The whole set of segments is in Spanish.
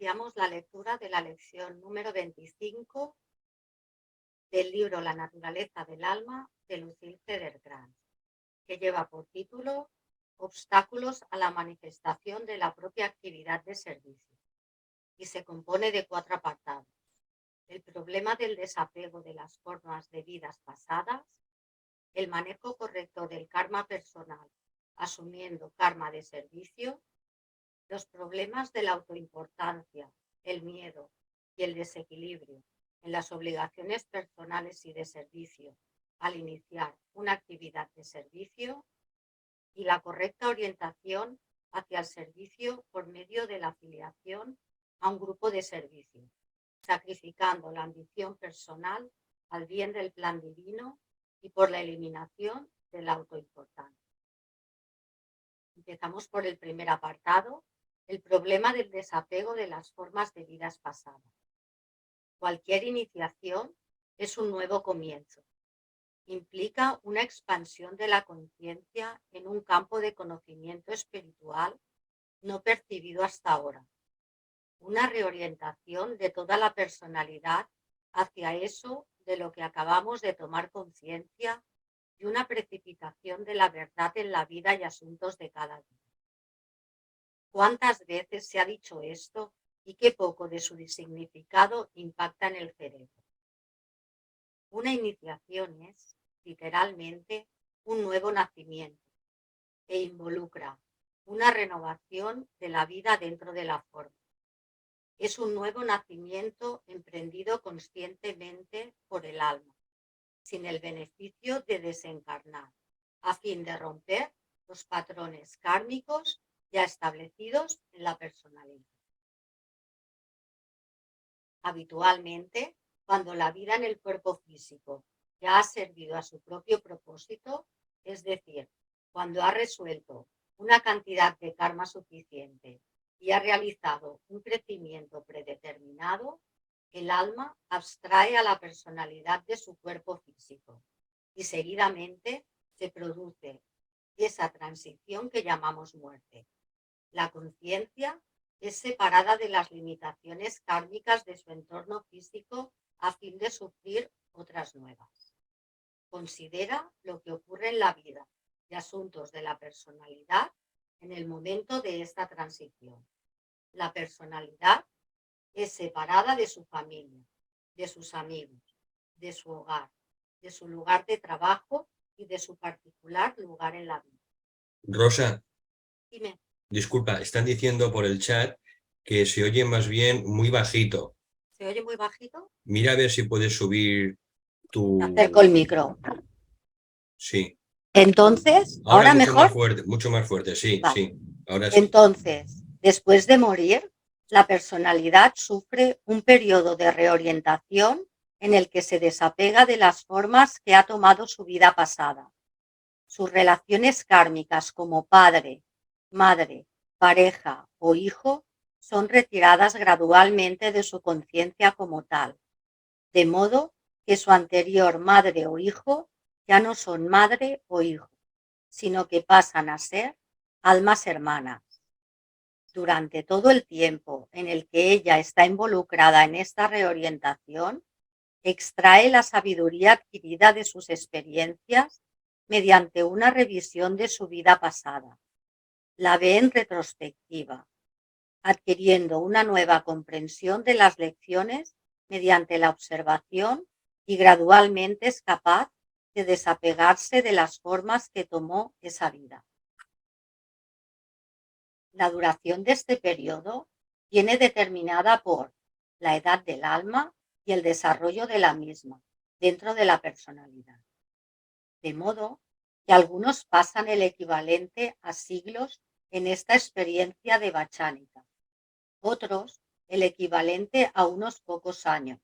Iniciamos la lectura de la lección número 25 del libro La naturaleza del alma de Lucille Cedergrant, que lleva por título Obstáculos a la manifestación de la propia actividad de servicio y se compone de 4 apartados: el problema del desapego de las formas de vidas pasadas, el manejo correcto del karma personal, asumiendo karma de servicio, los problemas de la autoimportancia, el miedo y el desequilibrio en las obligaciones personales y de servicio al iniciar una actividad de servicio, y la correcta orientación hacia el servicio por medio de la afiliación a un grupo de servicio, sacrificando la ambición personal al bien del plan divino y por la eliminación de la autoimportancia. Empezamos por el primer apartado, el problema del desapego de las formas de vidas pasadas. Cualquier iniciación es un nuevo comienzo. Implica una expansión de la conciencia en un campo de conocimiento espiritual no percibido hasta ahora. Una reorientación de toda la personalidad hacia eso de lo que acabamos de tomar conciencia y una precipitación de la verdad en la vida y asuntos de cada día. ¿Cuántas veces se ha dicho esto y qué poco de su significado impacta en el cerebro? Una iniciación es, literalmente, un nuevo nacimiento e involucra una renovación de la vida dentro de la forma. Es un nuevo nacimiento emprendido conscientemente por el alma, sin el beneficio de desencarnar, a fin de romper los patrones kármicos ya establecidos en la personalidad. Habitualmente, cuando la vida en el cuerpo físico ya ha servido a su propio propósito, es decir, cuando ha resuelto una cantidad de karma suficiente y ha realizado un crecimiento predeterminado, el alma abstrae a la personalidad de su cuerpo físico y seguidamente se produce esa transición que llamamos muerte. La conciencia es separada de las limitaciones kármicas de su entorno físico a fin de sufrir otras nuevas. Considera lo que ocurre en la vida y asuntos de la personalidad en el momento de esta transición. La personalidad es separada de su familia, de sus amigos, de su hogar, de su lugar de trabajo y de su particular lugar en la vida. Rosa, Dime, disculpa, están diciendo por el chat que se oye más bien muy bajito. ¿se oye muy bajito? Mira a ver si puedes subir Me acerco tu... el micro. Sí. Entonces, Ahora ¿ahora mejor? mucho más fuerte, sí, Vale. sí. Ahora sí. Entonces, después de morir, la personalidad sufre un periodo de reorientación en el que se desapega de las formas que ha tomado su vida pasada. Sus relaciones kármicas como padre, madre, pareja o hijo son retiradas gradualmente de su conciencia como tal, de modo que su anterior madre o hijo ya no son madre o hijo, sino que pasan a ser almas hermanas. Durante todo el tiempo en el que ella está involucrada en esta reorientación, extrae la sabiduría adquirida de sus experiencias mediante una revisión de su vida pasada. La ve en retrospectiva, adquiriendo una nueva comprensión de las lecciones mediante la observación, y gradualmente es capaz de desapegarse de las formas que tomó esa vida. La duración de este periodo viene determinada por la edad del alma y el desarrollo de la misma dentro de la personalidad. De modo que algunos pasan el equivalente a siglos en esta experiencia de bachánica, otros el equivalente a unos pocos años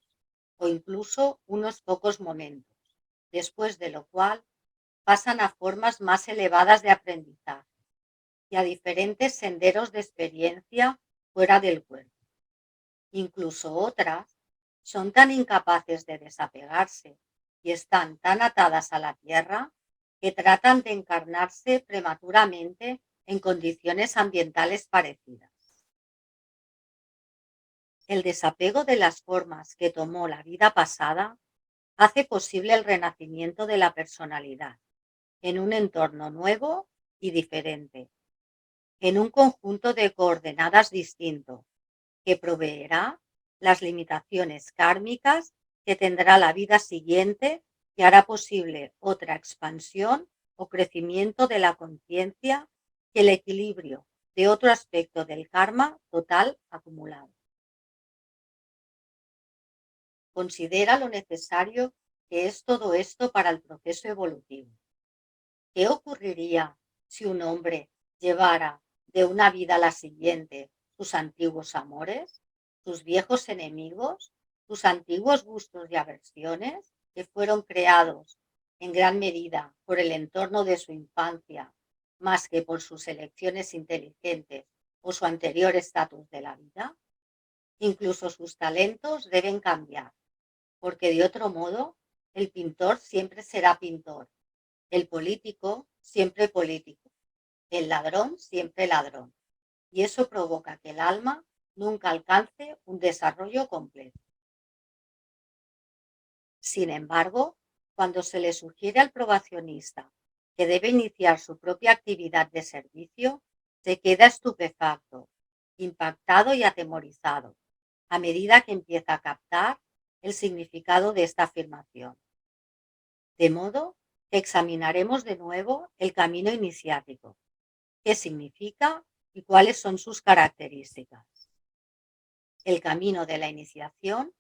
o incluso unos pocos momentos, después de lo cual pasan a formas más elevadas de aprendizaje y a diferentes senderos de experiencia fuera del cuerpo. Incluso otras son tan incapaces de desapegarse y están tan atadas a la tierra que tratan de encarnarse prematuramente en condiciones ambientales parecidas. El desapego de las formas que tomó la vida pasada hace posible el renacimiento de la personalidad en un entorno nuevo y diferente, en un conjunto de coordenadas distinto, que proveerá las limitaciones kármicas que tendrá la vida siguiente y hará posible otra expansión o crecimiento de la conciencia y el equilibrio de otro aspecto del karma total acumulado. Considera lo necesario que es todo esto para el proceso evolutivo. ¿Qué ocurriría si un hombre llevara de una vida a la siguiente sus antiguos amores, sus viejos enemigos, sus antiguos gustos y aversiones que fueron creados en gran medida por el entorno de su infancia, más que por sus elecciones inteligentes o su anterior estatus de la vida? Incluso sus talentos deben cambiar, porque de otro modo el pintor siempre será pintor, el político siempre político, el ladrón siempre ladrón, y eso provoca que el alma nunca alcance un desarrollo completo. Sin embargo, cuando se le sugiere al probacionista que debe iniciar su propia actividad de servicio, se queda estupefacto, impactado y atemorizado, a medida que empieza a captar el significado de esta afirmación. De modo que examinaremos de nuevo el camino iniciático, qué significa y cuáles son sus características. El camino de la iniciación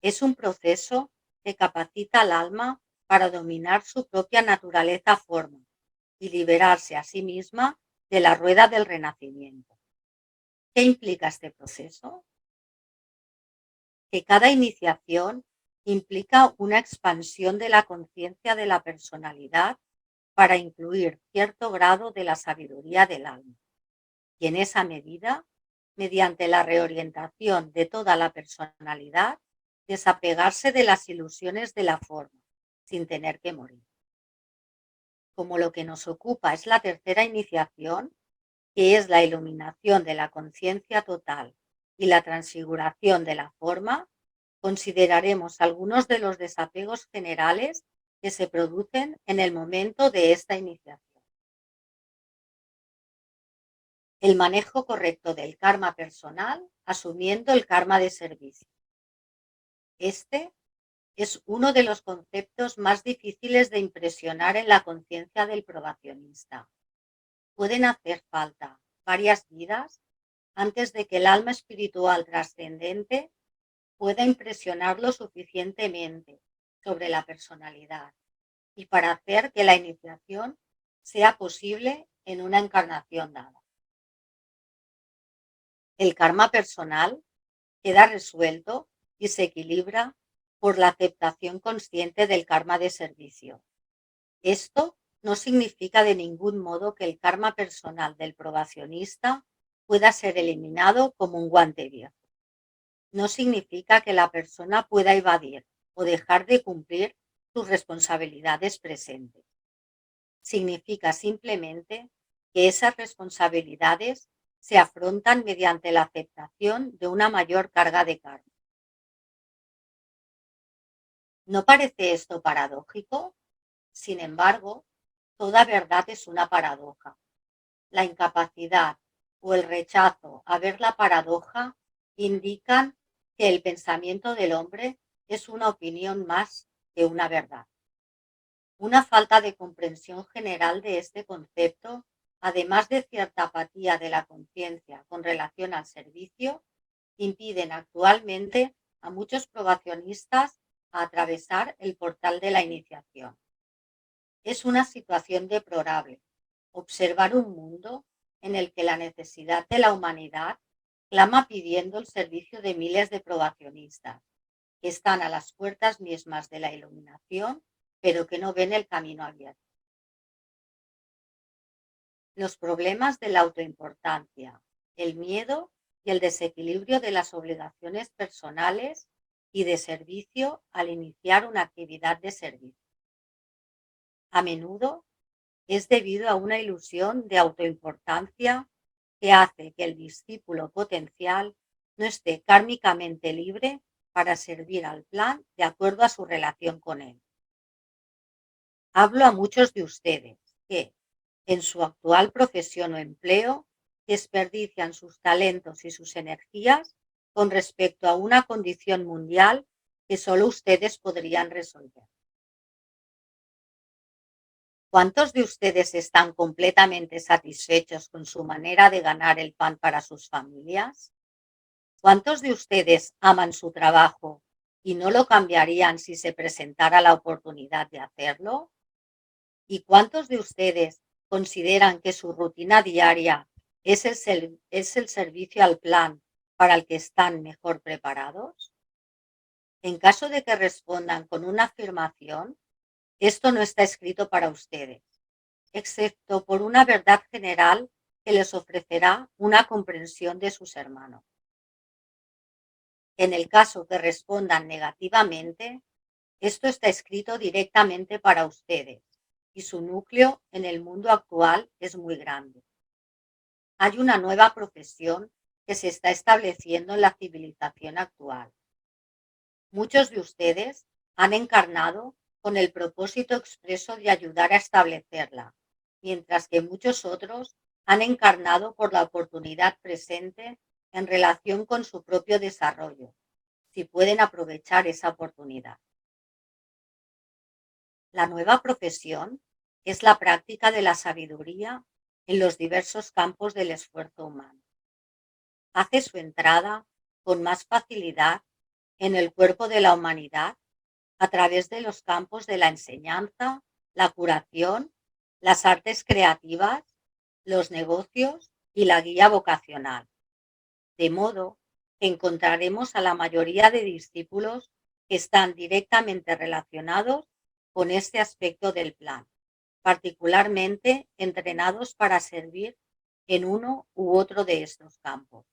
es un proceso que capacita al alma para dominar su propia naturaleza forma y liberarse a sí misma de la rueda del renacimiento. ¿Qué implica este proceso? Que cada iniciación implica una expansión de la conciencia de la personalidad para incluir cierto grado de la sabiduría del alma. Y en esa medida, mediante la reorientación de toda la personalidad, desapegarse de las ilusiones de la forma, sin tener que morir. Como lo que nos ocupa es la tercera iniciación, que es la iluminación de la conciencia total y la transfiguración de la forma, consideraremos algunos de los desapegos generales que se producen en el momento de esta iniciación. El manejo correcto del karma personal, asumiendo el karma de servicio. Este es uno de los conceptos más difíciles de impresionar en la conciencia del probacionista. Pueden hacer falta varias vidas antes de que el alma espiritual trascendente pueda impresionarlo suficientemente sobre la personalidad y para hacer que la iniciación sea posible en una encarnación dada. El karma personal queda resuelto y se equilibra por la aceptación consciente del karma de servicio. Esto no significa de ningún modo que el karma personal del probacionista pueda ser eliminado como un guante viejo. No significa que la persona pueda evadir o dejar de cumplir sus responsabilidades presentes. Significa simplemente que esas responsabilidades se afrontan mediante la aceptación de una mayor carga de karma. ¿No parece esto paradójico? Sin embargo, toda verdad es una paradoja. La incapacidad o el rechazo a ver la paradoja indican que el pensamiento del hombre es una opinión más que una verdad. Una falta de comprensión general de este concepto, además de cierta apatía de la conciencia con relación al servicio, impiden actualmente a muchos probacionistas a atravesar el portal de la iniciación. Es una situación deplorable observar un mundo en el que la necesidad de la humanidad clama pidiendo el servicio de miles de probacionistas que están a las puertas mismas de la iluminación, pero que no ven el camino abierto. Los problemas de la autoimportancia, el miedo y el desequilibrio de las obligaciones personales y de servicio al iniciar una actividad de servicio. A menudo es debido a una ilusión de autoimportancia que hace que el discípulo potencial no esté kármicamente libre para servir al plan de acuerdo a su relación con él. Hablo a muchos de ustedes que, en su actual profesión o empleo, desperdician sus talentos y sus energías con respecto a una condición mundial que solo ustedes podrían resolver. ¿Cuántos de ustedes están completamente satisfechos con su manera de ganar el pan para sus familias? ¿Cuántos de ustedes aman su trabajo y no lo cambiarían si se presentara la oportunidad de hacerlo? ¿Y cuántos de ustedes consideran que su rutina diaria es el servicio al plan para el que están mejor preparados? En caso de que respondan con una afirmación, esto no está escrito para ustedes, excepto por una verdad general que les ofrecerá una comprensión de sus hermanos. En el caso que respondan negativamente, esto está escrito directamente para ustedes y su núcleo en el mundo actual es muy grande. Hay una nueva profesión que se está estableciendo en la civilización actual. Muchos de ustedes han encarnado con el propósito expreso de ayudar a establecerla, mientras que muchos otros han encarnado por la oportunidad presente en relación con su propio desarrollo, si pueden aprovechar esa oportunidad. La nueva profesión es la práctica de la sabiduría en los diversos campos del esfuerzo humano. Hace su entrada con más facilidad en el cuerpo de la humanidad a través de los campos de la enseñanza, la curación, las artes creativas, los negocios y la guía vocacional. De modo que encontraremos a la mayoría de discípulos que están directamente relacionados con este aspecto del plan, particularmente entrenados para servir en uno u otro de estos campos.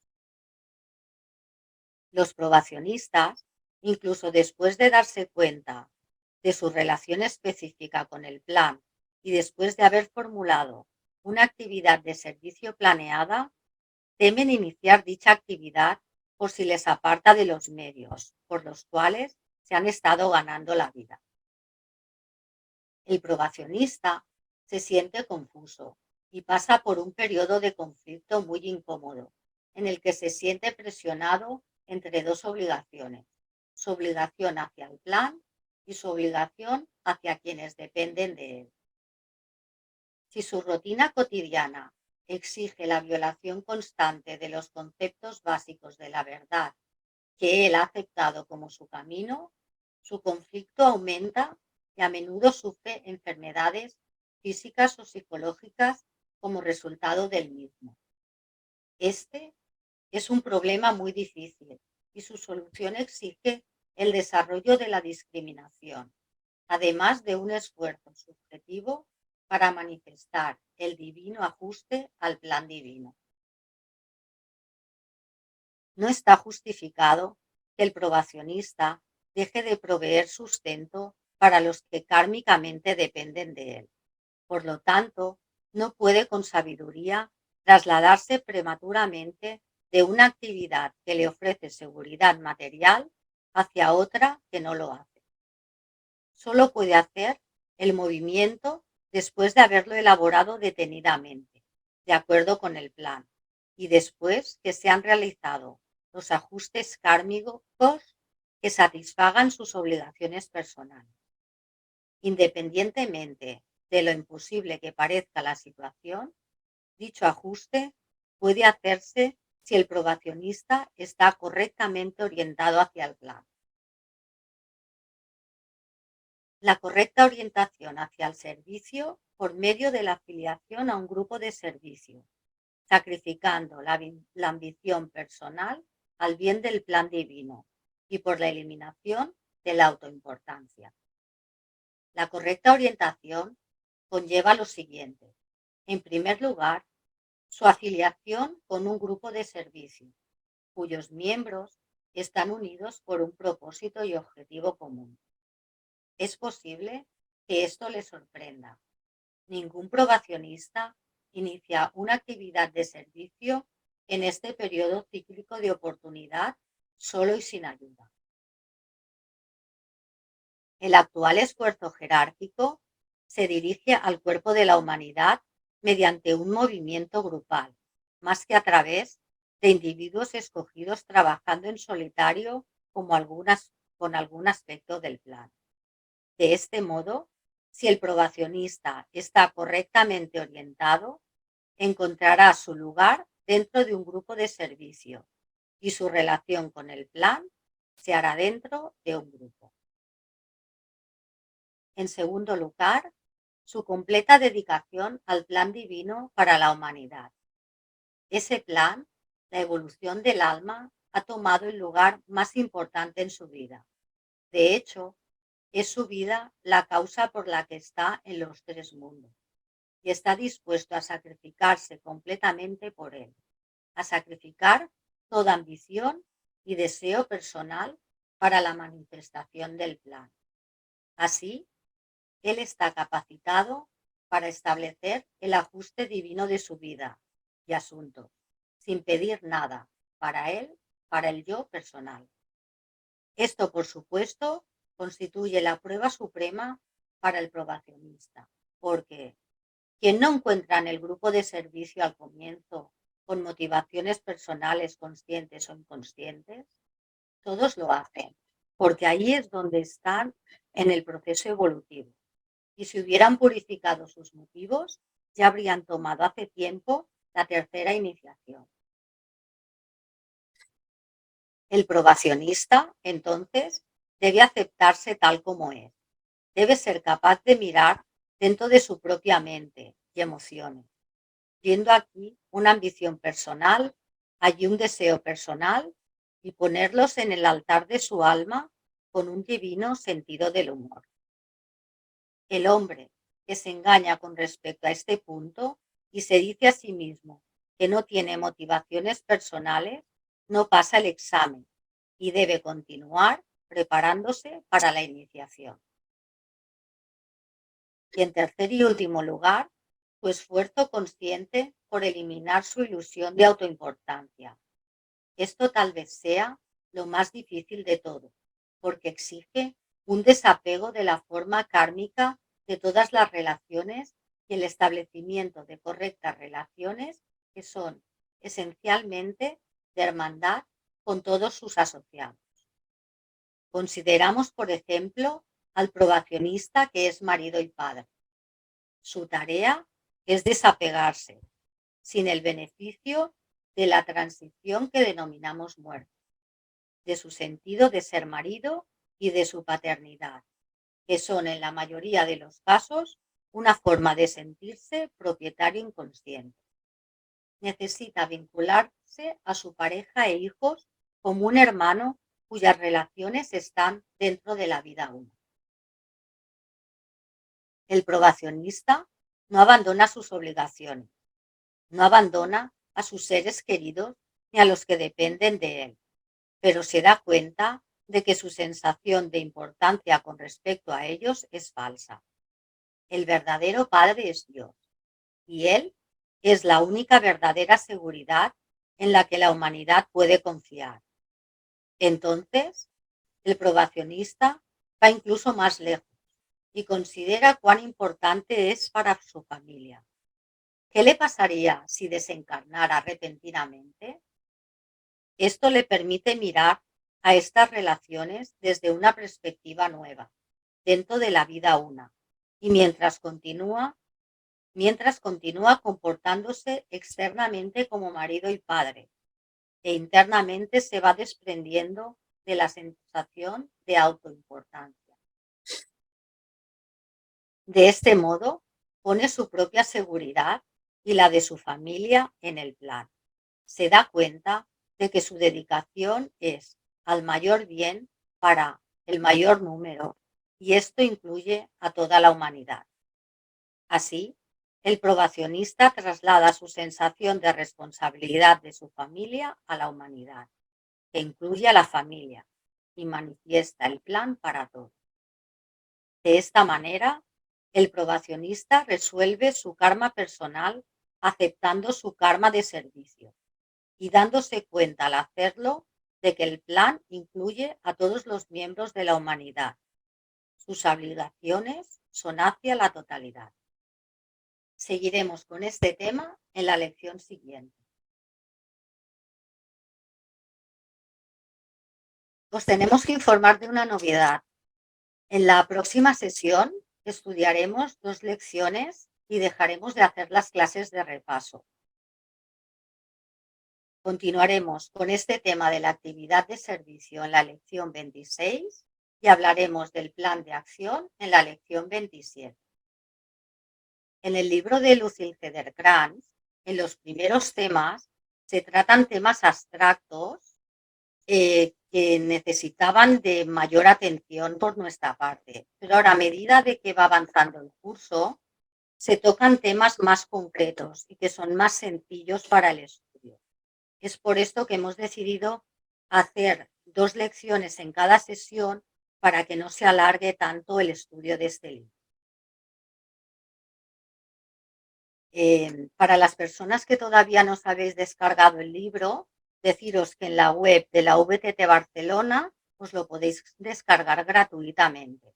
Los probacionistas, incluso después de darse cuenta de su relación específica con el plan y después de haber formulado una actividad de servicio planeada, temen iniciar dicha actividad por si les aparta de los medios por los cuales se han estado ganando la vida. El probacionista se siente confuso y pasa por un periodo de conflicto muy incómodo, en el que se siente presionado entre dos obligaciones: su obligación hacia el plan y su obligación hacia quienes dependen de él. Si su rutina cotidiana exige la violación constante de los conceptos básicos de la verdad que él ha aceptado como su camino, su conflicto aumenta y a menudo sufre enfermedades físicas o psicológicas como resultado del mismo. Este es un problema muy difícil y su solución exige el desarrollo de la discriminación, además de un esfuerzo subjetivo para manifestar el divino ajuste al plan divino. No está justificado que el probacionista deje de proveer sustento para los que kármicamente dependen de él. Por lo tanto, no puede con sabiduría trasladarse prematuramente de una actividad que le ofrece seguridad material hacia otra que no lo hace. Solo puede hacer el movimiento después de haberlo elaborado detenidamente, de acuerdo con el plan, y después que se han realizado los ajustes kármicos que satisfagan sus obligaciones personales. Independientemente de lo imposible que parezca la situación, dicho ajuste puede hacerse si el probacionista está correctamente orientado hacia el plan. La correcta orientación hacia el servicio por medio de la afiliación a un grupo de servicio, sacrificando la ambición personal al bien del plan divino y por la eliminación de la autoimportancia. La correcta orientación conlleva lo siguiente: en primer lugar, su afiliación con un grupo de servicio, cuyos miembros están unidos por un propósito y objetivo común. Es posible que esto le sorprenda. Ningún probacionista inicia una actividad de servicio en este periodo cíclico de oportunidad, solo y sin ayuda. El actual esfuerzo jerárquico se dirige al cuerpo de la humanidad mediante un movimiento grupal, más que a través de individuos escogidos trabajando en solitario con algún aspecto del plan. De este modo, si el probacionista está correctamente orientado, encontrará su lugar dentro de un grupo de servicio y su relación con el plan se hará dentro de un grupo. En segundo lugar, su completa dedicación al plan divino para la humanidad. Ese plan, la evolución del alma, ha tomado el lugar más importante en su vida. De hecho, es su vida la causa por la que está en los tres mundos y está dispuesto a sacrificarse completamente por él, a sacrificar toda ambición y deseo personal para la manifestación del plan. Así, él está capacitado para establecer el ajuste divino de su vida y asuntos, sin pedir nada para él, para el yo personal. Esto, por supuesto, constituye la prueba suprema para el probacionista, porque quien no encuentra en el grupo de servicio al comienzo con motivaciones personales conscientes o inconscientes, todos lo hacen, porque ahí es donde están en el proceso evolutivo. Y si hubieran purificado sus motivos, ya habrían tomado hace tiempo la tercera iniciación. El probacionista, entonces, debe aceptarse tal como es. Debe ser capaz de mirar dentro de su propia mente y emociones, viendo aquí una ambición personal, allí un deseo personal, y ponerlos en el altar de su alma con un divino sentido del humor. El hombre que se engaña con respecto a este punto y se dice a sí mismo que no tiene motivaciones personales, no pasa el examen y debe continuar preparándose para la iniciación. Y en tercer y último lugar, su esfuerzo consciente por eliminar su ilusión de autoimportancia. Esto tal vez sea lo más difícil de todo, porque exige un desapego de la forma kármica de todas las relaciones y el establecimiento de correctas relaciones que son esencialmente de hermandad con todos sus asociados. Consideramos, por ejemplo, al probacionista que es marido y padre. Su tarea es desapegarse, sin el beneficio de la transición que denominamos muerte, de su sentido de ser marido y de su paternidad, que son en la mayoría de los casos una forma de sentirse propietario inconsciente. Necesita vincularse a su pareja e hijos como un hermano cuyas relaciones están dentro de la vida una. El probacionista no abandona sus obligaciones, no abandona a sus seres queridos ni a los que dependen de él, pero se da cuenta de que su sensación de importancia con respecto a ellos es falsa. El verdadero Padre es Dios, y Él es la única verdadera seguridad en la que la humanidad puede confiar. Entonces, el probacionista va incluso más lejos y considera cuán importante es para su familia. ¿Qué le pasaría si desencarnara repentinamente? Esto le permite mirar a estas relaciones desde una perspectiva nueva, dentro de la vida una, y mientras continúa comportándose externamente como marido y padre, e internamente se va desprendiendo de la sensación de autoimportancia. De este modo, pone su propia seguridad y la de su familia en el plan. Se da cuenta de que su dedicación es al mayor bien para el mayor número, y esto incluye a toda la humanidad. Así, el probacionista traslada su sensación de responsabilidad de su familia a la humanidad, que incluye a la familia, y manifiesta el plan para todos. De esta manera, el probacionista resuelve su karma personal aceptando su karma de servicio, y dándose cuenta al hacerlo de que el plan incluye a todos los miembros de la humanidad. Sus obligaciones son hacia la totalidad. Seguiremos con este tema en la lección siguiente. Os tenemos que informar de una novedad. En la próxima sesión estudiaremos 2 lecciones y dejaremos de hacer las clases de repaso. Continuaremos con este tema de la actividad de servicio en la lección 26 y hablaremos del plan de acción en la lección 27. En el libro de Lucille Ceder-Krantz, en los primeros temas, se tratan temas abstractos que necesitaban de mayor atención por nuestra parte. Pero ahora, a medida de que va avanzando el curso, se tocan temas más concretos y que son más sencillos para el estudio. Es por esto que hemos decidido hacer 2 lecciones en cada sesión para que no se alargue tanto el estudio de este libro. Para las personas que todavía no os habéis descargado el libro, deciros que en la web de la VTT Barcelona os lo podéis descargar gratuitamente.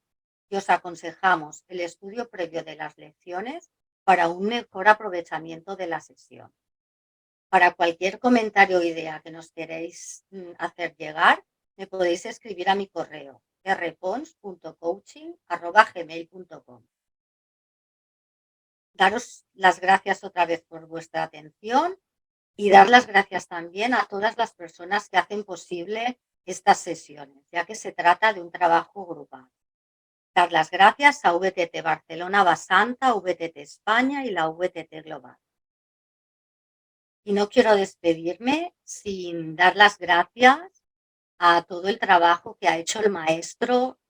Y os aconsejamos el estudio previo de las lecciones para un mejor aprovechamiento de la sesión. Para cualquier comentario o idea que nos queréis hacer llegar, me podéis escribir a mi correo rpons.coaching@gmail.com. Daros las gracias otra vez por vuestra atención y dar las gracias también a todas las personas que hacen posible estas sesiones, ya que se trata de un trabajo grupal. Dar las gracias a VTT Barcelona Basanta, VTT España y la VTT Global. Y no quiero despedirme sin dar las gracias a todo el trabajo que ha hecho el maestro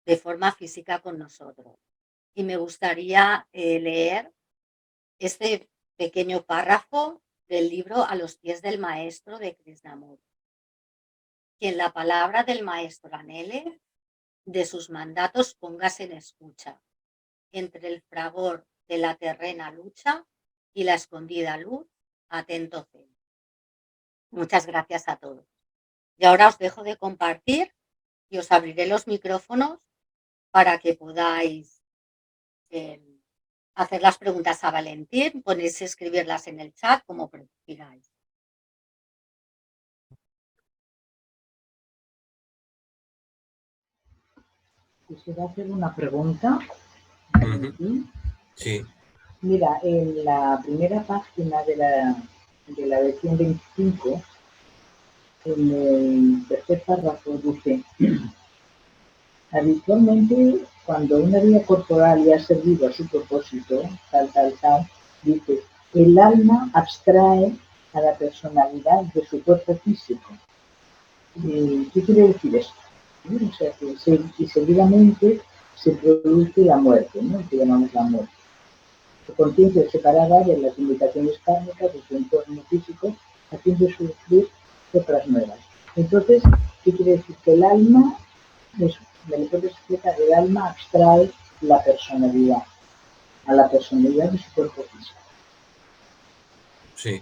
de forma física con nosotros. Y me gustaría leer este pequeño párrafo del libro A los pies del maestro de Krishnamurti. Quien la palabra del maestro anhele, de sus mandatos póngase en escucha. Entre el fragor de la terrena lucha y la escondida luz, atento zen. Muchas gracias a todos. Y ahora os dejo de compartir y os abriré los micrófonos para que podáis hacer las preguntas a Valentín, podéis escribirlas en el chat como prefiráis. Quisiera hacer una pregunta, Valentín. Sí. Mira, en la primera página de la lección 25, en el tercer párrafo dice: habitualmente, cuando una vida corporal ya ha servido a su propósito, tal, dice, el alma abstrae a la personalidad de su cuerpo físico. ¿Qué quiere decir esto? O sea, que seguidamente se produce la muerte, ¿no? Que llamamos la muerte. Su conciencia es separada de las limitaciones kármicas de su entorno físico, haciendo surgir otras nuevas. Entonces, ¿qué quiere decir? Que el alma, me lo puedes explicar, el alma abstrae la personalidad, a la personalidad de su cuerpo físico. Sí.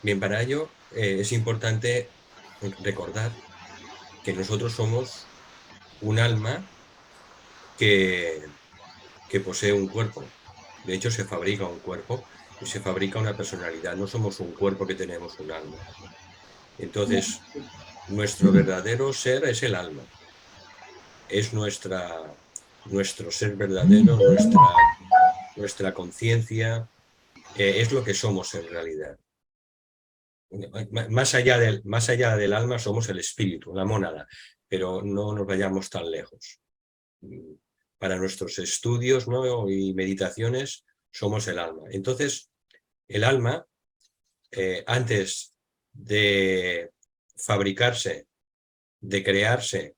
Bien, para ello es importante recordar que nosotros somos un alma que posee un cuerpo. De hecho, se fabrica un cuerpo y se fabrica una personalidad. No somos un cuerpo que tenemos un alma. Entonces, nuestro verdadero ser es el alma. Es nuestro ser verdadero, nuestra conciencia, es lo que somos en realidad. Más allá del alma somos el espíritu, la mónada, pero no nos vayamos tan lejos. Para nuestros estudios, ¿no? y meditaciones somos el alma. Entonces, el alma, antes de fabricarse, de crearse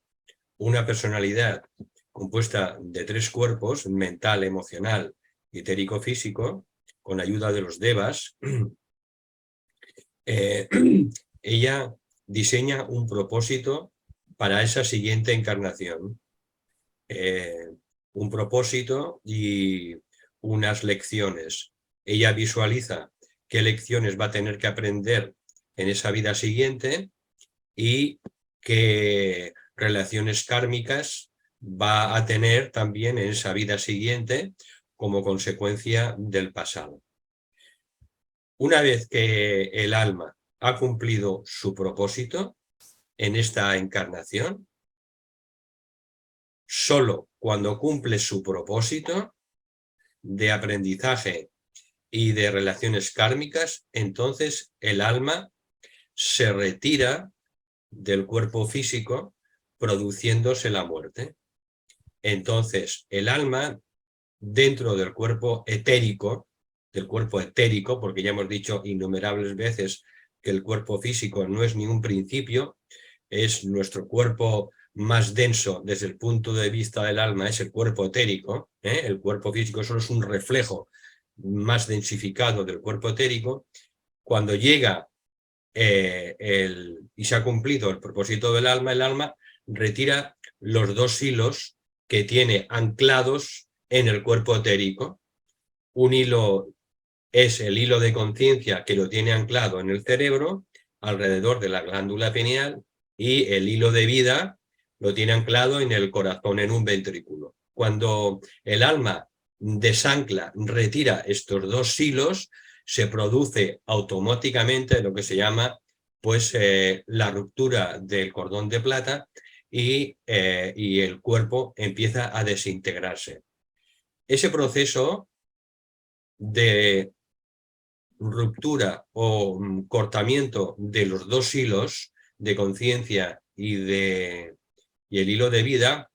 una personalidad compuesta de 3 cuerpos, mental, emocional y etérico-físico, con ayuda de los devas, ella diseña un propósito para esa siguiente encarnación. Un propósito y unas lecciones, ella visualiza qué lecciones va a tener que aprender en esa vida siguiente y qué relaciones kármicas va a tener también en esa vida siguiente como consecuencia del pasado. Una vez que el alma ha cumplido su propósito en esta encarnación, solo cuando cumple su propósito de aprendizaje y de relaciones kármicas, entonces el alma se retira del cuerpo físico, produciéndose la muerte. Entonces el alma, dentro del cuerpo etérico, porque ya hemos dicho innumerables veces que el cuerpo físico no es ni un principio, es nuestro cuerpo más denso desde el punto de vista del alma, es el cuerpo etérico, el cuerpo físico solo es un reflejo más densificado del cuerpo etérico. Cuando llega y se ha cumplido el propósito del alma, el alma retira los dos hilos que tiene anclados en el cuerpo etérico. Un hilo es el hilo de conciencia que lo tiene anclado en el cerebro, alrededor de la glándula pineal, y el hilo de vida lo tiene anclado en el corazón, en un ventrículo. Cuando el alma desancla, retira estos dos hilos, se produce automáticamente lo que se llama la ruptura del cordón de plata y el cuerpo empieza a desintegrarse. Ese proceso de ruptura o cortamiento de los dos hilos de conciencia y el hilo de vida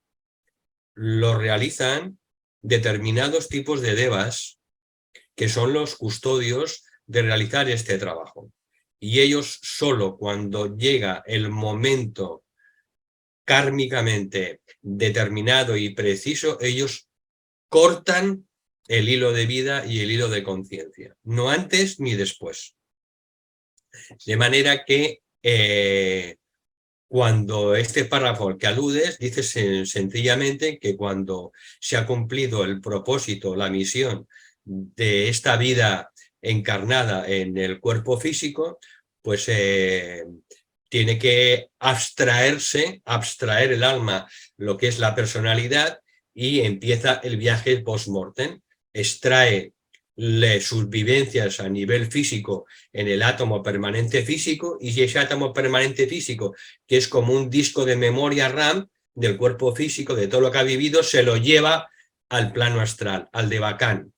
lo realizan determinados tipos de devas que son los custodios de realizar este trabajo. Y ellos solo cuando llega el momento kármicamente determinado y preciso, ellos cortan el hilo de vida y el hilo de conciencia, no antes ni después. De manera que cuando este párrafo al que aludes dice sencillamente que cuando se ha cumplido el propósito, la misión de esta vida encarnada en el cuerpo físico, pues tiene que abstraer el alma lo que es la personalidad y empieza el viaje post-mortem. Extrae sus vivencias a nivel físico en el átomo permanente físico, y ese átomo permanente físico, que es como un disco de memoria RAM del cuerpo físico, de todo lo que ha vivido, se lo lleva al plano astral, al Devacán,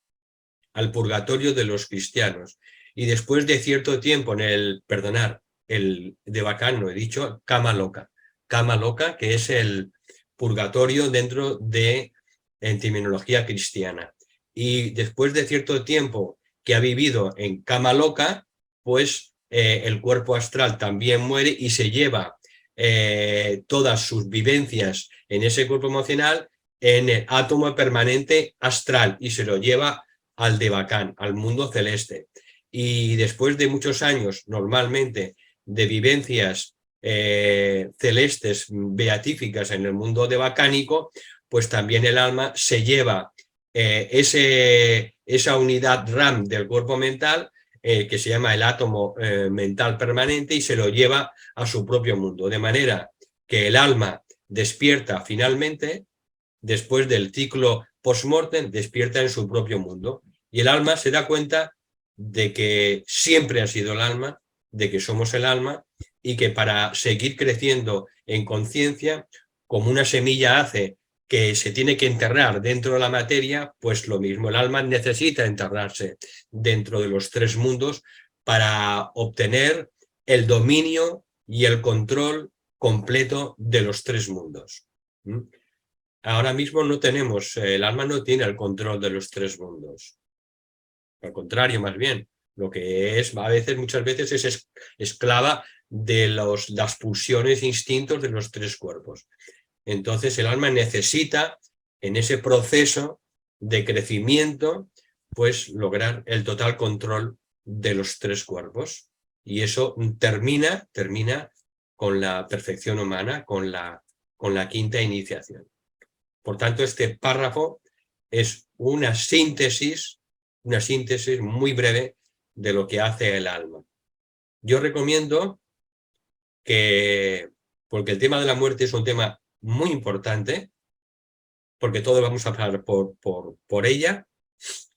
al purgatorio de los cristianos. Y después de cierto tiempo el Devacán, no he dicho, Kama Loka, que es el purgatorio dentro de en terminología cristiana. Y después de cierto tiempo que ha vivido en Kama Loka, pues el cuerpo astral también muere y se lleva todas sus vivencias en ese cuerpo emocional en el átomo permanente astral y se lo lleva al Devacán, al mundo celeste. Y después de muchos años, normalmente, de vivencias celestes, beatíficas en el mundo devacánico, pues también el alma se lleva esa unidad RAM del cuerpo mental, que se llama el átomo mental permanente, y se lo lleva a su propio mundo. De manera que el alma despierta finalmente, después del ciclo post-mortem, despierta en su propio mundo. Y el alma se da cuenta de que siempre ha sido el alma, de que somos el alma, y que para seguir creciendo en conciencia, como una semilla hace que se tiene que enterrar dentro de la materia, pues lo mismo, el alma necesita enterrarse dentro de los tres mundos para obtener el dominio y el control completo de los tres mundos. Ahora mismo no tenemos, el alma no tiene el control de los tres mundos. Al contrario, más bien, lo que es a veces, muchas veces es esclava de las pulsiones e instintos de los tres cuerpos. Entonces el alma necesita, en ese proceso de crecimiento, pues lograr el total control de los tres cuerpos. Y eso termina con la perfección humana, con la quinta iniciación. Por tanto, este párrafo es una síntesis muy breve de lo que hace el alma. Yo recomiendo que, porque el tema de la muerte es un tema muy importante, porque todos vamos a pasar por ella,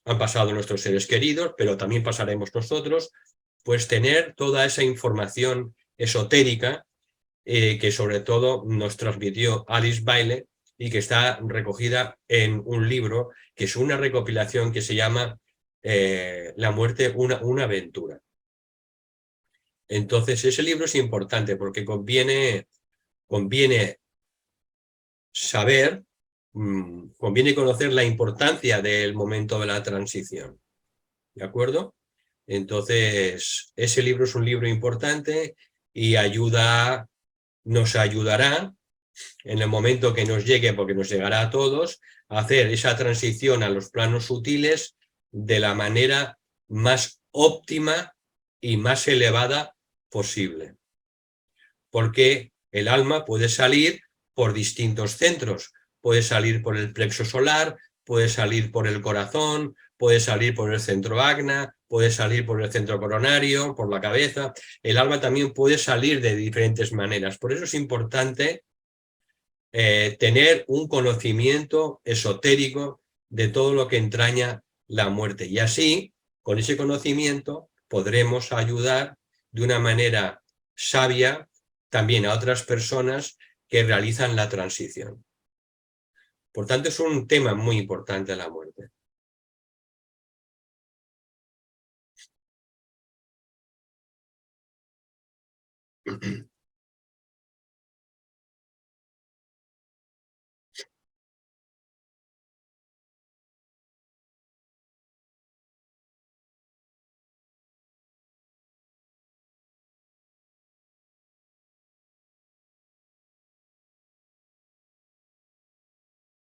han pasado nuestros seres queridos, pero también pasaremos nosotros, pues tener toda esa información esotérica que sobre todo nos transmitió Alice Bailey y que está recogida en un libro que es una recopilación que se llama La muerte, una aventura. Entonces ese libro es importante porque conviene saber, conviene conocer la importancia del momento de la transición. ¿De acuerdo? Entonces, ese libro es un libro importante y nos ayudará en el momento que nos llegue, porque nos llegará a todos, a hacer esa transición a los planos sutiles de la manera más óptima y más elevada posible. Porque el alma puede salir por distintos centros, puede salir por el plexo solar, puede salir por el corazón, puede salir por el centro agna, puede salir por el centro coronario, por la cabeza. El alma también puede salir de diferentes maneras. Por eso es importante tener un conocimiento esotérico de todo lo que entraña la muerte. Y así, con ese conocimiento, podremos ayudar de una manera sabia también a otras personas que realizan la transición. Por tanto, es un tema muy importante la muerte.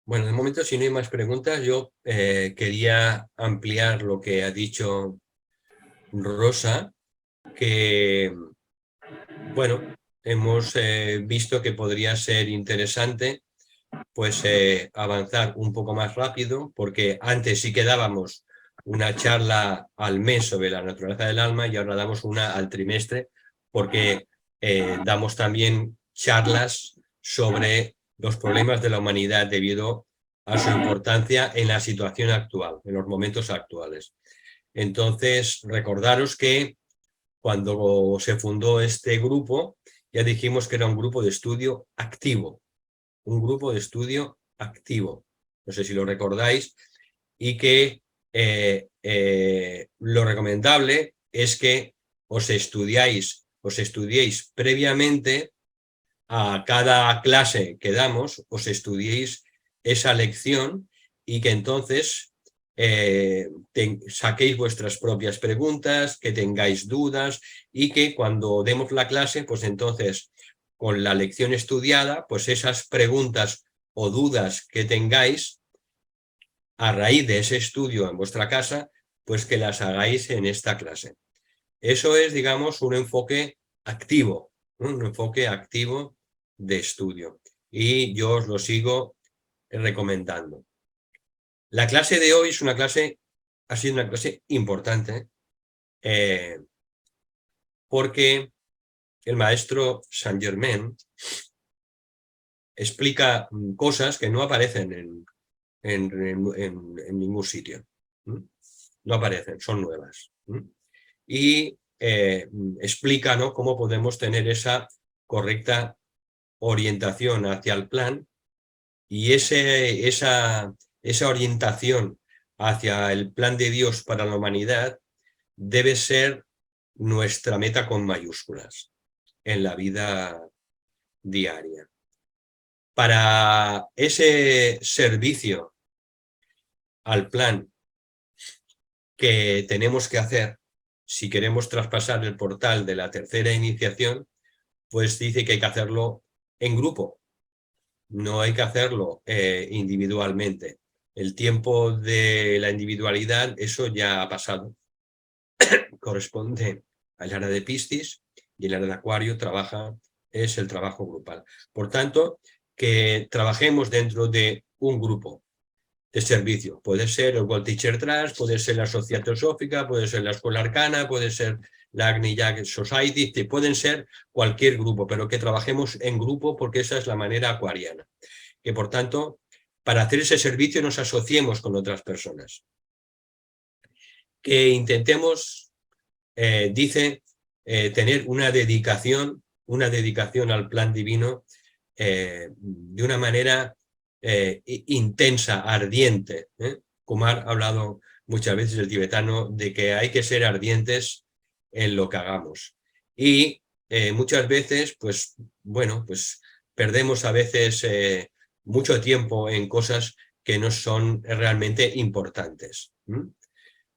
Bueno, de momento, si no hay más preguntas, yo quería ampliar lo que ha dicho Rosa, que, bueno, hemos visto que podría ser interesante pues avanzar un poco más rápido, porque antes sí que dábamos una charla al mes sobre la naturaleza del alma y ahora damos una al trimestre, porque damos también charlas sobre los problemas de la humanidad debido a su importancia en la situación actual, en los momentos actuales. Entonces, recordaros que cuando se fundó este grupo, ya dijimos que era un grupo de estudio activo, un grupo de estudio activo, no sé si lo recordáis, y que lo recomendable es que os estudiéis previamente a cada clase que damos, os estudiéis esa lección y que entonces saquéis vuestras propias preguntas, que tengáis dudas y que cuando demos la clase, pues entonces con la lección estudiada, pues esas preguntas o dudas que tengáis a raíz de ese estudio en vuestra casa, pues que las hagáis en esta clase. Eso es, digamos, un enfoque activo, ¿no? Un enfoque activo de estudio. Y yo os lo sigo recomendando. La clase de hoy es una clase, ha sido una clase importante, porque el maestro Saint Germain explica cosas que no aparecen en ningún sitio. No aparecen, son nuevas. Y explica, ¿no?, cómo podemos tener esa correcta orientación hacia el plan y esa orientación hacia el plan de Dios para la humanidad debe ser nuestra meta con mayúsculas en la vida diaria. Para ese servicio al plan que tenemos que hacer si queremos traspasar el portal de la tercera iniciación, pues dice que hay que hacerlo en grupo, no hay que hacerlo individualmente. El tiempo de la individualidad, eso ya ha pasado. Corresponde al área de Piscis y el área de Acuario es el trabajo grupal. Por tanto, que trabajemos dentro de un grupo, de servicio. Puede ser el World Teacher Trust, puede ser la Sociedad Teosófica, puede ser la Escuela Arcana, puede ser la Agni Yoga Society, que pueden ser cualquier grupo, pero que trabajemos en grupo porque esa es la manera acuariana. Que por tanto, para hacer ese servicio nos asociemos con otras personas. Que intentemos, dice, tener una dedicación al plan divino de una manera intensa, ardiente. Kumar ha hablado muchas veces, el tibetano, de que hay que ser ardientes en lo que hagamos. Y muchas veces, pues bueno, pues perdemos a veces mucho tiempo en cosas que no son realmente importantes.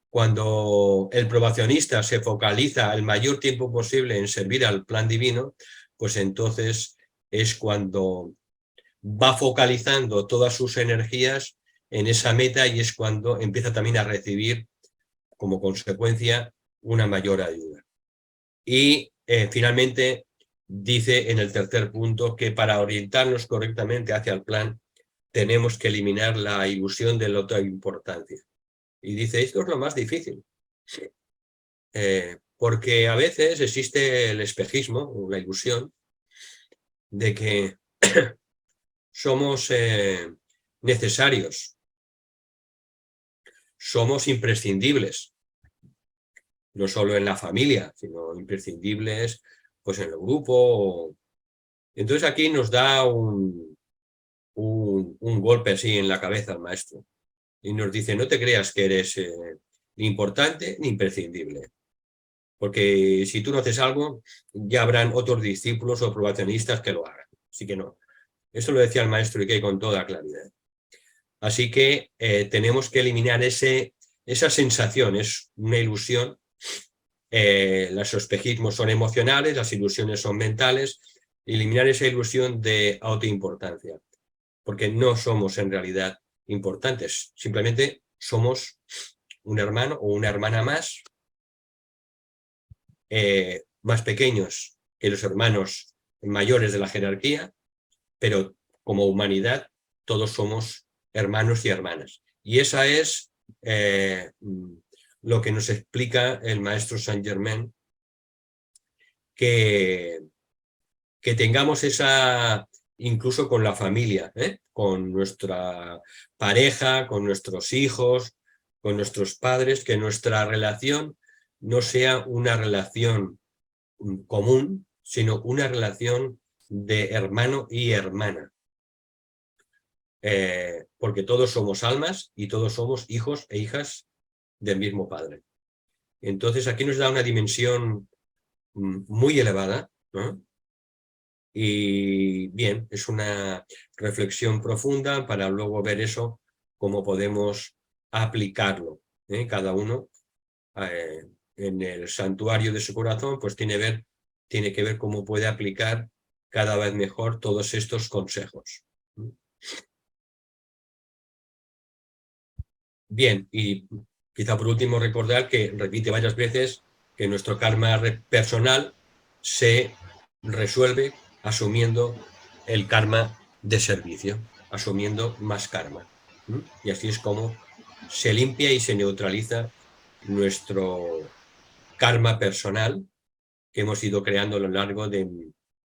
Cuando el probacionista se focaliza el mayor tiempo posible en servir al plan divino, pues entonces es cuando va focalizando todas sus energías en esa meta y es cuando empieza también a recibir como consecuencia una mayor ayuda. Y finalmente dice en el tercer punto que para orientarnos correctamente hacia el plan tenemos que eliminar la ilusión de la autoimportancia. Y dice, esto es lo más difícil, porque a veces existe el espejismo, o la ilusión, de que somos necesarios, somos imprescindibles, no solo en la familia, sino imprescindibles pues en el grupo. Entonces aquí nos da un golpe así en la cabeza el maestro y nos dice, no te creas que eres ni importante ni imprescindible, porque si tú no haces algo, ya habrán otros discípulos o probacionistas que lo hagan. Así que no. Eso lo decía el maestro Ikei con toda claridad. Así que tenemos que eliminar esa sensación, es una ilusión. Los espejismos son emocionales, las ilusiones son mentales. Eliminar esa ilusión de autoimportancia, porque no somos en realidad importantes, simplemente somos un hermano o una hermana más pequeños que los hermanos mayores de la jerarquía, pero como humanidad todos somos hermanos y hermanas. Y esa es lo que nos explica el maestro Saint Germain, que tengamos esa, incluso con la familia, con nuestra pareja, con nuestros hijos, con nuestros padres, que nuestra relación no sea una relación común, sino una relación de hermano y hermana. Porque todos somos almas y todos somos hijos e hijas del mismo Padre. Entonces aquí nos da una dimensión muy elevada, ¿no? Y bien, es una reflexión profunda para luego ver eso, cómo podemos aplicarlo. Cada uno en el santuario de su corazón, pues tiene que ver cómo puede aplicar cada vez mejor todos estos consejos. Bien, y quizá por último recordar que repite varias veces que nuestro karma personal se resuelve asumiendo el karma de servicio, asumiendo más karma. Y así es como se limpia y se neutraliza nuestro karma personal que hemos ido creando a lo largo de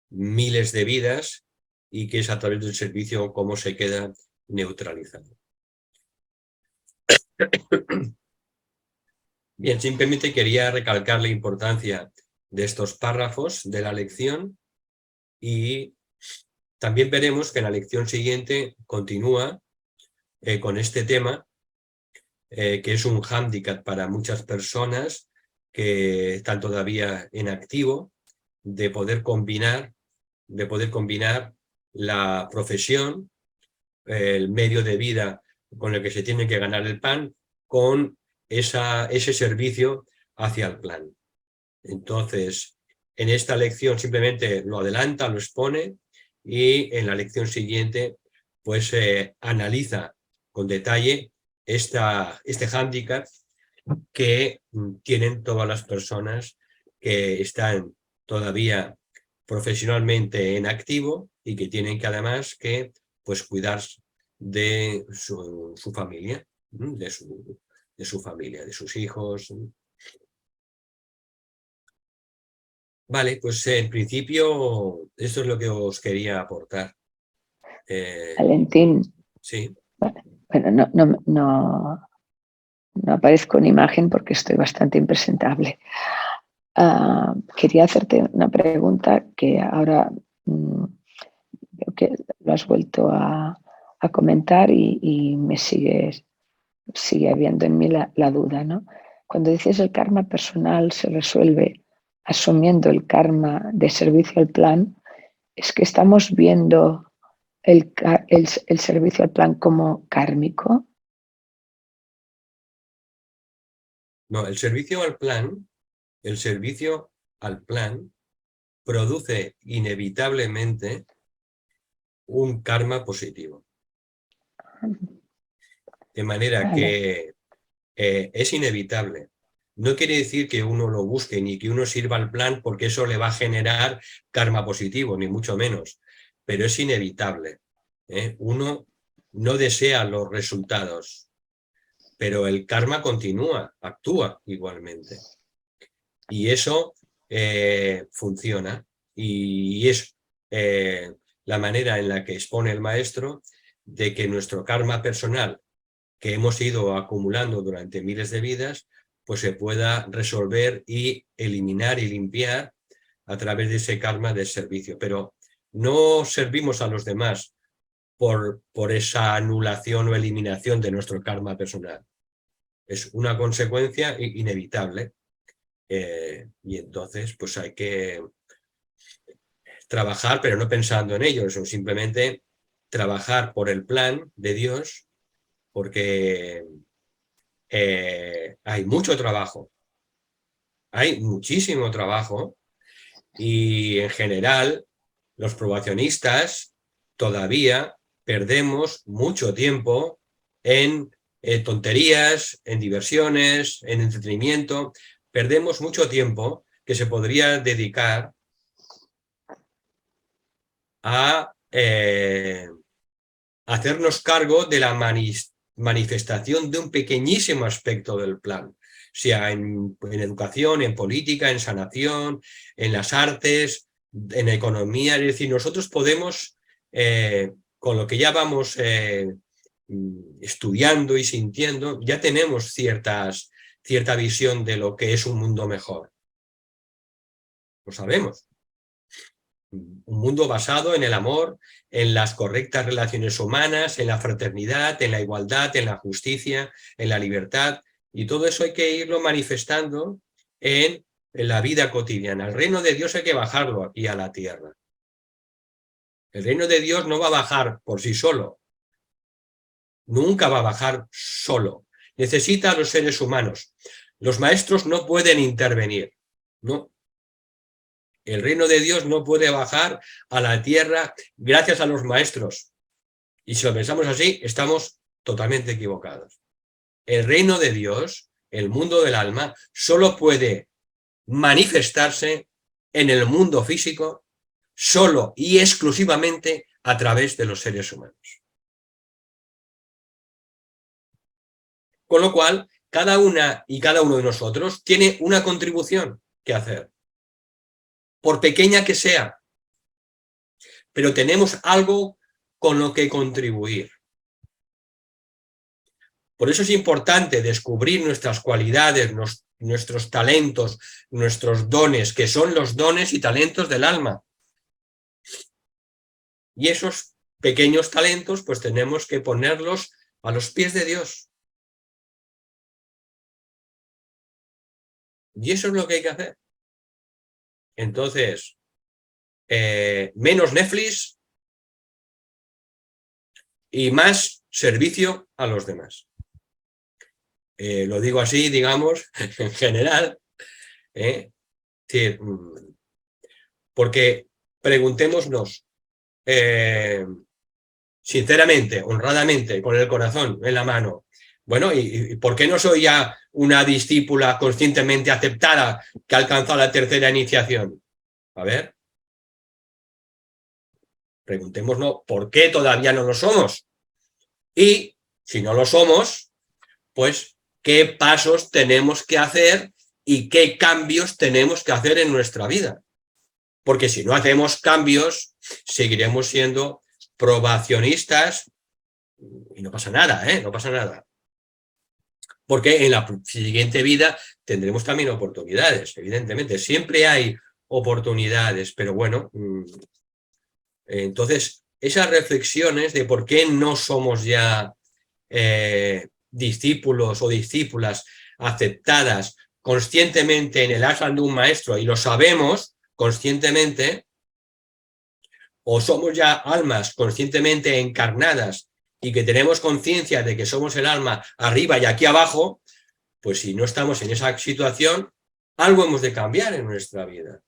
miles de vidas y que es a través del servicio cómo se queda neutralizado. Bien, simplemente quería recalcar la importancia de estos párrafos de la lección y también veremos que en la lección siguiente continúa con este tema, que es un hándicap para muchas personas que están todavía en activo, de poder combinar la profesión, el medio de vida con el que se tiene que ganar el pan, con ese servicio hacia el plan. Entonces, en esta lección simplemente lo adelanta, lo expone, y en la lección siguiente pues analiza con detalle este hándicap que tienen todas las personas que están todavía profesionalmente en activo y que tienen que además que pues cuidar de su familia, de su familia, de sus hijos. Vale, pues en principio esto es lo que os quería aportar. Valentín, Sí. bueno, no aparezco en imagen porque estoy bastante impresentable. Quería hacerte una pregunta que ahora veo que lo has vuelto a comentar y me sigue habiendo en mí la duda, ¿no? Cuando dices el karma personal se resuelve asumiendo el karma de servicio al plan, es que estamos viendo el servicio al plan como kármico. No, el servicio al plan produce inevitablemente un karma positivo. De manera que es inevitable. No quiere decir que uno lo busque ni que uno sirva al plan porque eso le va a generar karma positivo, ni mucho menos. Pero es inevitable. Uno no desea los resultados, pero el karma continúa, actúa igualmente. Y eso funciona. Y es la manera en la que expone el maestro de que nuestro karma personal que hemos ido acumulando durante miles de vidas, pues se pueda resolver y eliminar y limpiar a través de ese karma de servicio. Pero no servimos a los demás por esa anulación o eliminación de nuestro karma personal. Es una consecuencia inevitable. Y entonces, pues hay que trabajar, pero no pensando en ello, sino simplemente trabajar por el plan de Dios, porque hay mucho trabajo, hay muchísimo trabajo y en general los probacionistas todavía perdemos mucho tiempo en tonterías, en diversiones, en entretenimiento. Perdemos mucho tiempo que se podría dedicar a hacernos cargo de la manifestación de un pequeñísimo aspecto del plan, sea en educación, en política, en sanación, en las artes, en economía. Es decir, nosotros podemos, con lo que ya vamos estudiando y sintiendo, ya tenemos cierta visión de lo que es un mundo mejor. Lo sabemos. Un mundo basado en el amor, en las correctas relaciones humanas, en la fraternidad, en la igualdad, en la justicia, en la libertad. Y todo eso hay que irlo manifestando en la vida cotidiana. El reino de Dios hay que bajarlo aquí a la tierra. El reino de Dios no va a bajar por sí solo. Nunca va a bajar solo. Necesita a los seres humanos. Los maestros no pueden intervenir. No. El reino de Dios no puede bajar a la tierra gracias a los maestros. Y si lo pensamos así, estamos totalmente equivocados. El reino de Dios, el mundo del alma, solo puede manifestarse en el mundo físico, solo y exclusivamente a través de los seres humanos. Con lo cual, cada una y cada uno de nosotros tiene una contribución que hacer, por pequeña que sea, pero tenemos algo con lo que contribuir. Por eso es importante descubrir nuestras cualidades, nuestros talentos, nuestros dones, que son los dones y talentos del alma. Y esos pequeños talentos, pues tenemos que ponerlos a los pies de Dios. Y eso es lo que hay que hacer. Entonces, menos Netflix y más servicio a los demás. Lo digo así, digamos, en general, porque preguntémonos sinceramente, honradamente, con el corazón en la mano, bueno, ¿y por qué no soy ya una discípula conscientemente aceptada que ha alcanzado la tercera iniciación? A ver, preguntémonos, ¿por qué todavía no lo somos? Y si no lo somos, pues qué pasos tenemos que hacer y qué cambios tenemos que hacer en nuestra vida. Porque si no hacemos cambios, seguiremos siendo probacionistas y no pasa nada, no pasa nada. Porque en la siguiente vida tendremos también oportunidades, evidentemente. Siempre hay oportunidades, pero bueno, entonces esas reflexiones de por qué no somos ya discípulos o discípulas aceptadas conscientemente en el ashram de un maestro y lo sabemos conscientemente, o somos ya almas conscientemente encarnadas y que tenemos conciencia de que somos el alma arriba y aquí abajo, pues si no estamos en esa situación, algo hemos de cambiar en nuestra vida.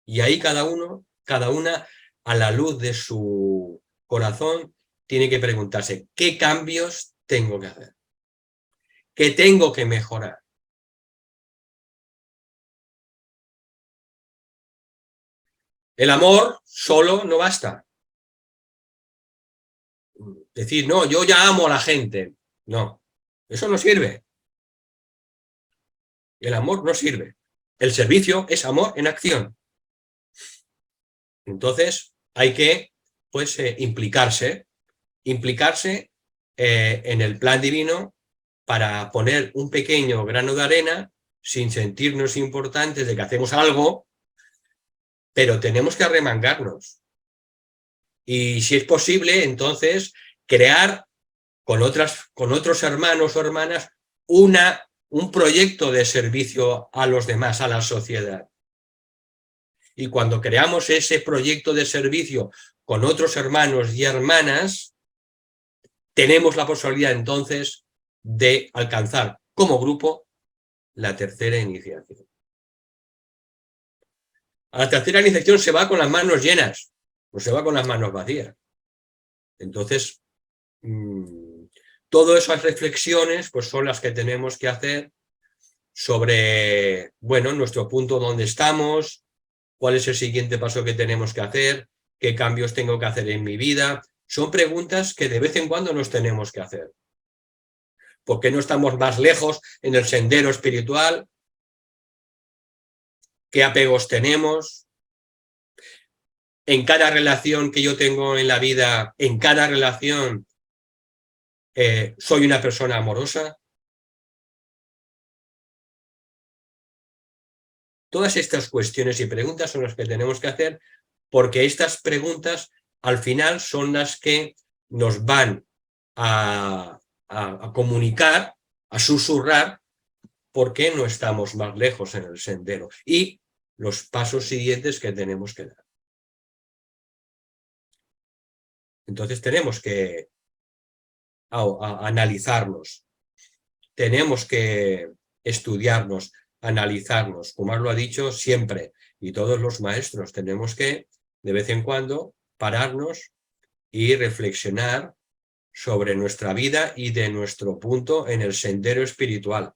Y ahí cada una, a la luz de su corazón, tiene que preguntarse, ¿qué cambios tengo que hacer? ¿Qué tengo que mejorar? El amor solo no basta. Decir, no, yo ya amo a la gente. No, eso no sirve. El amor no sirve. El servicio es amor en acción. Entonces hay que pues, implicarse en el plan divino para poner un pequeño grano de arena sin sentirnos importantes de que hacemos algo, pero tenemos que arremangarnos. Y si es posible, entonces, crear con otros hermanos o hermanas un proyecto de servicio a los demás, a la sociedad. Y cuando creamos ese proyecto de servicio con otros hermanos y hermanas, tenemos la posibilidad entonces de alcanzar como grupo la tercera iniciación. A la tercera iniciación se va con las manos llenas, no se va con las manos vacías. Entonces, todas esas reflexiones pues, son las que tenemos que hacer sobre, bueno, nuestro punto donde estamos, cuál es el siguiente paso que tenemos que hacer, qué cambios tengo que hacer en mi vida. Son preguntas que de vez en cuando nos tenemos que hacer. ¿Por qué no estamos más lejos en el sendero espiritual? ¿Qué apegos tenemos? En cada relación que yo tengo en la vida, en cada relación, ¿soy una persona amorosa? Todas estas cuestiones y preguntas son las que tenemos que hacer porque estas preguntas al final son las que nos van a comunicar, a susurrar por qué no estamos más lejos en el sendero y los pasos siguientes que tenemos que dar. Entonces tenemos que analizarnos, tenemos que estudiarnos, analizarnos, como lo ha dicho siempre, y todos los maestros tenemos que, de vez en cuando, pararnos y reflexionar sobre nuestra vida y de nuestro punto en el sendero espiritual.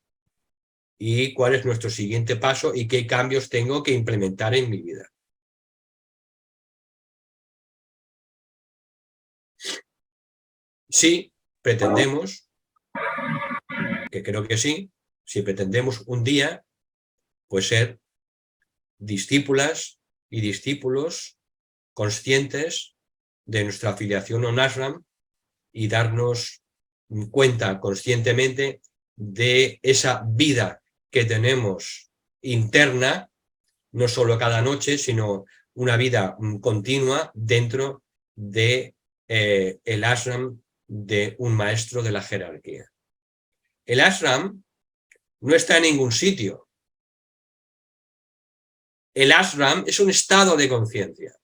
Y cuál es nuestro siguiente paso y qué cambios tengo que implementar en mi vida. Si pretendemos, que creo que sí, si pretendemos un día, pues ser discípulas y discípulos conscientes de nuestra afiliación a un ashram y darnos cuenta conscientemente de esa vida que tenemos interna, no solo cada noche, sino una vida continua dentro de el ashram de un maestro de la jerarquía. El ashram no está en ningún sitio. El ashram es un estado de conciencia.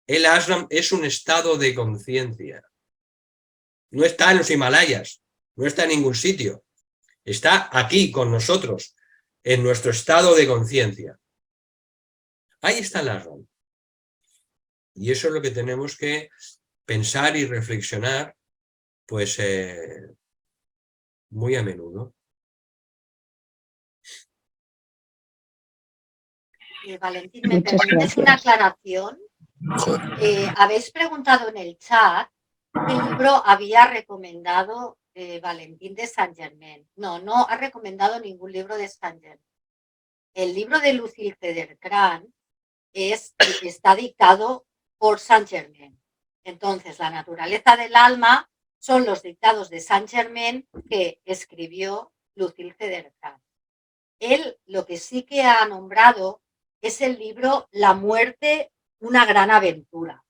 El ashram es un estado de conciencia. No está en los Himalayas, no está en ningún sitio. Está aquí con nosotros, en nuestro estado de conciencia. Ahí está el ashram. Y eso es lo que tenemos que pensar y reflexionar, pues, muy a menudo. Valentín, ¿me Muchas permites gracias. una aclaración? Habéis preguntado en el chat qué libro había recomendado Valentín de Saint-Germain. No, no ha recomendado ningún libro de Saint-Germain. El libro de Lucille Cedercrans está dictado por Saint-Germain. Entonces, la naturaleza del alma son los dictados de Saint-Germain que escribió Lucille Cedercrans. Él lo que sí que ha nombrado es el libro La muerte, una gran aventura,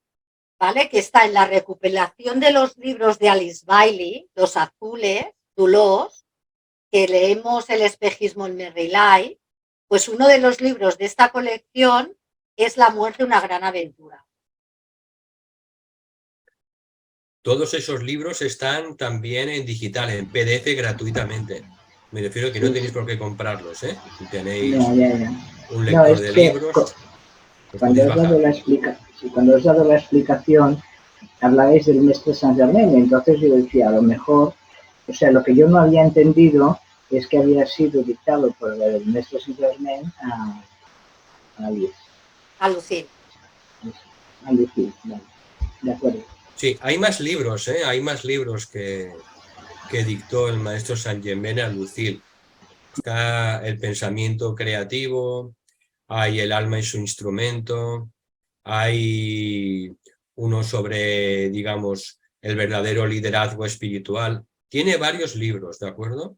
¿vale? Que está en la recopilación de los libros de Alice Bailey, los azules, Dulos, que leemos El espejismo en Merry Life, pues uno de los libros de esta colección es La muerte, una gran aventura. Todos esos libros están también en digital, en PDF gratuitamente. Me refiero a que no tenéis por qué comprarlos, ¿eh? Si tenéis un lector de libros... Cuando os he dado la explicación, hablabais del Mestre Saint-Germain, entonces yo decía, a lo mejor, o sea, lo que yo no había entendido es que había sido dictado por el Mestre Saint-Germain a Alice. A Lucille. A Lucille, vale. De acuerdo. Sí, hay más libros, ¿eh? Hay más libros que dictó el maestro Saint-Germain a Lucille. Está El pensamiento creativo, hay El alma y su instrumento, hay uno sobre, digamos, el verdadero liderazgo espiritual. Tiene varios libros, ¿de acuerdo?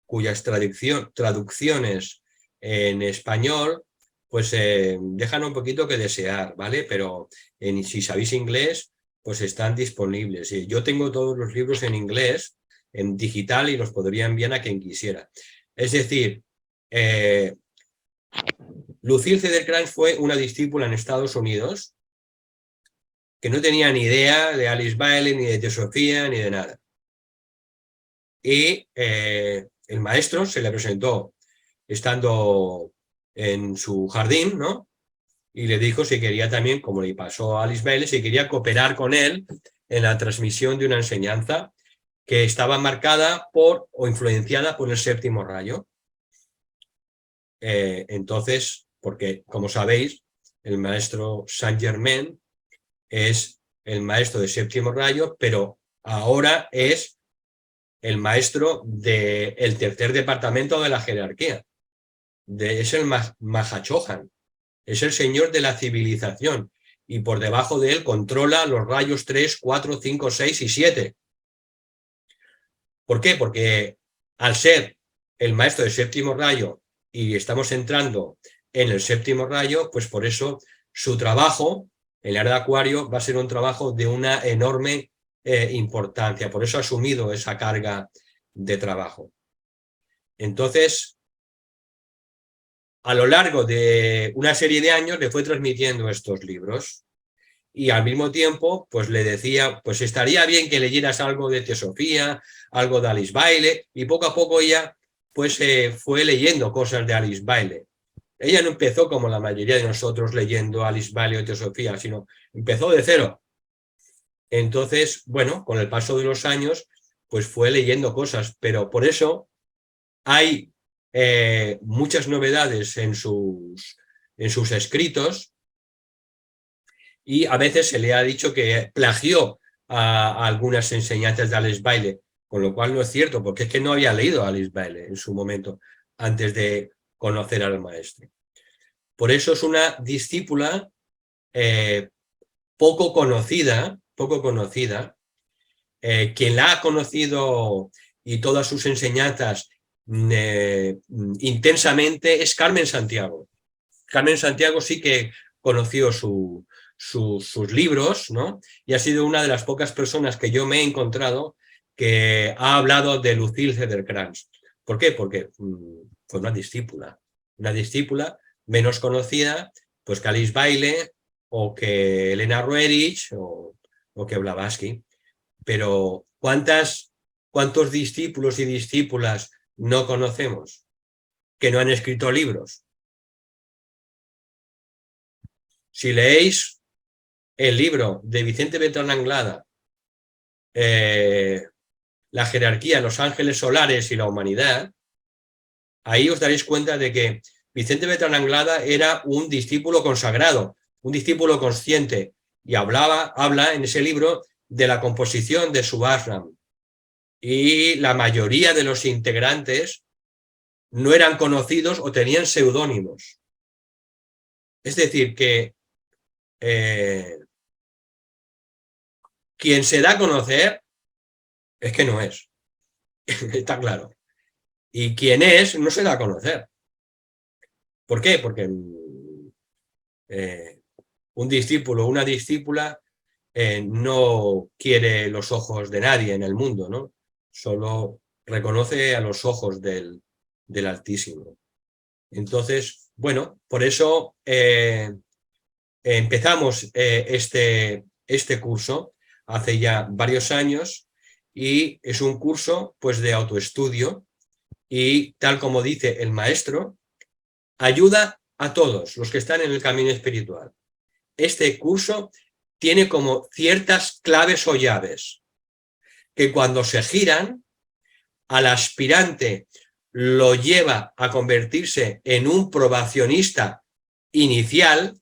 Cuyas traducciones en español pues dejan un poquito que desear, ¿vale? Pero si sabéis inglés, pues están disponibles. Yo tengo todos los libros en inglés, en digital, y los podría enviar a quien quisiera. Es decir, Lucille Cedercrans fue una discípula en Estados Unidos que no tenía ni idea de Alice Bailey, ni de Teosofía, ni de nada. Y el maestro se le presentó estando en su jardín, ¿no? Y le dijo si quería también, como le pasó a Alice Bailey, si quería cooperar con él en la transmisión de una enseñanza que estaba marcada por o influenciada por el séptimo rayo. Entonces, porque como sabéis, el maestro Saint-Germain es el maestro del séptimo rayo, pero ahora es el maestro del tercer departamento de la jerarquía. Es el Mahachohan, es el señor de la civilización, y por debajo de él controla los rayos 3, 4, 5, 6 y 7. ¿Por qué? Porque al ser el maestro del séptimo rayo y estamos entrando en el séptimo rayo, pues por eso su trabajo en el área de Acuario va a ser un trabajo de una enorme importancia. Por eso ha asumido esa carga de trabajo. Entonces, a lo largo de una serie de años le fue transmitiendo estos libros y al mismo tiempo pues le decía, pues estaría bien que leyeras algo de Teosofía, algo de Alice Bailey, y poco a poco ella pues fue leyendo cosas de Alice Bailey. Ella no empezó como la mayoría de nosotros leyendo Alice Bailey o Teosofía, sino empezó de cero. Entonces, bueno, con el paso de los años pues fue leyendo cosas, pero por eso hay muchas novedades en sus escritos, y a veces se le ha dicho que plagió a algunas enseñanzas de Alice Bailey, con lo cual no es cierto, porque es que no había leído a Alice Bailey en su momento, antes de conocer al maestro. Por eso es una discípula poco conocida, quien la ha conocido y todas sus enseñanzas intensamente es Carmen Santiago. Carmen Santiago sí que conoció sus libros, ¿no? Y ha sido una de las pocas personas que yo me he encontrado que ha hablado de Lucille Cedercrans. ¿Por qué? Porque fue una discípula menos conocida pues que Alice Bailey o que Elena Roerich o que Blavatsky. Pero ¿cuántos discípulos y discípulas no conocemos que no han escrito libros? Si leéis el libro de Vicente Bertrán Anglada, La jerarquía, los ángeles solares y la humanidad, ahí os daréis cuenta de que Vicente Bertrán Anglada era un discípulo consagrado, un discípulo consciente, y habla en ese libro de la composición de su ashram. Y la mayoría de los integrantes no eran conocidos o tenían seudónimos. Es decir, que quien se da a conocer es que no es. Está claro. Y quien es no se da a conocer. ¿Por qué? Porque un discípulo o una discípula no quiere los ojos de nadie en el mundo, ¿no? Solo reconoce a los ojos del Altísimo. Entonces, bueno, por eso empezamos este curso hace ya varios años, y es un curso pues de autoestudio, y tal como dice el maestro, ayuda a todos los que están en el camino espiritual. Este curso tiene como ciertas claves o llaves que cuando se giran, al aspirante lo lleva a convertirse en un probacionista inicial,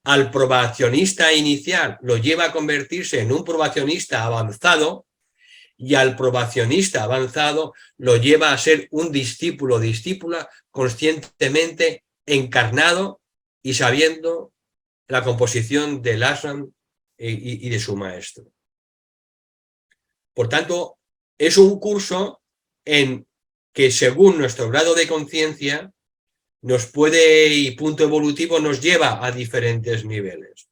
al probacionista inicial lo lleva a convertirse en un probacionista avanzado, y al probacionista avanzado lo lleva a ser un discípulo o discípula conscientemente encarnado y sabiendo la composición del ashram y de su maestro. Por tanto, es un curso en que, según nuestro grado de conciencia, nos puede, y punto evolutivo, nos lleva a diferentes niveles.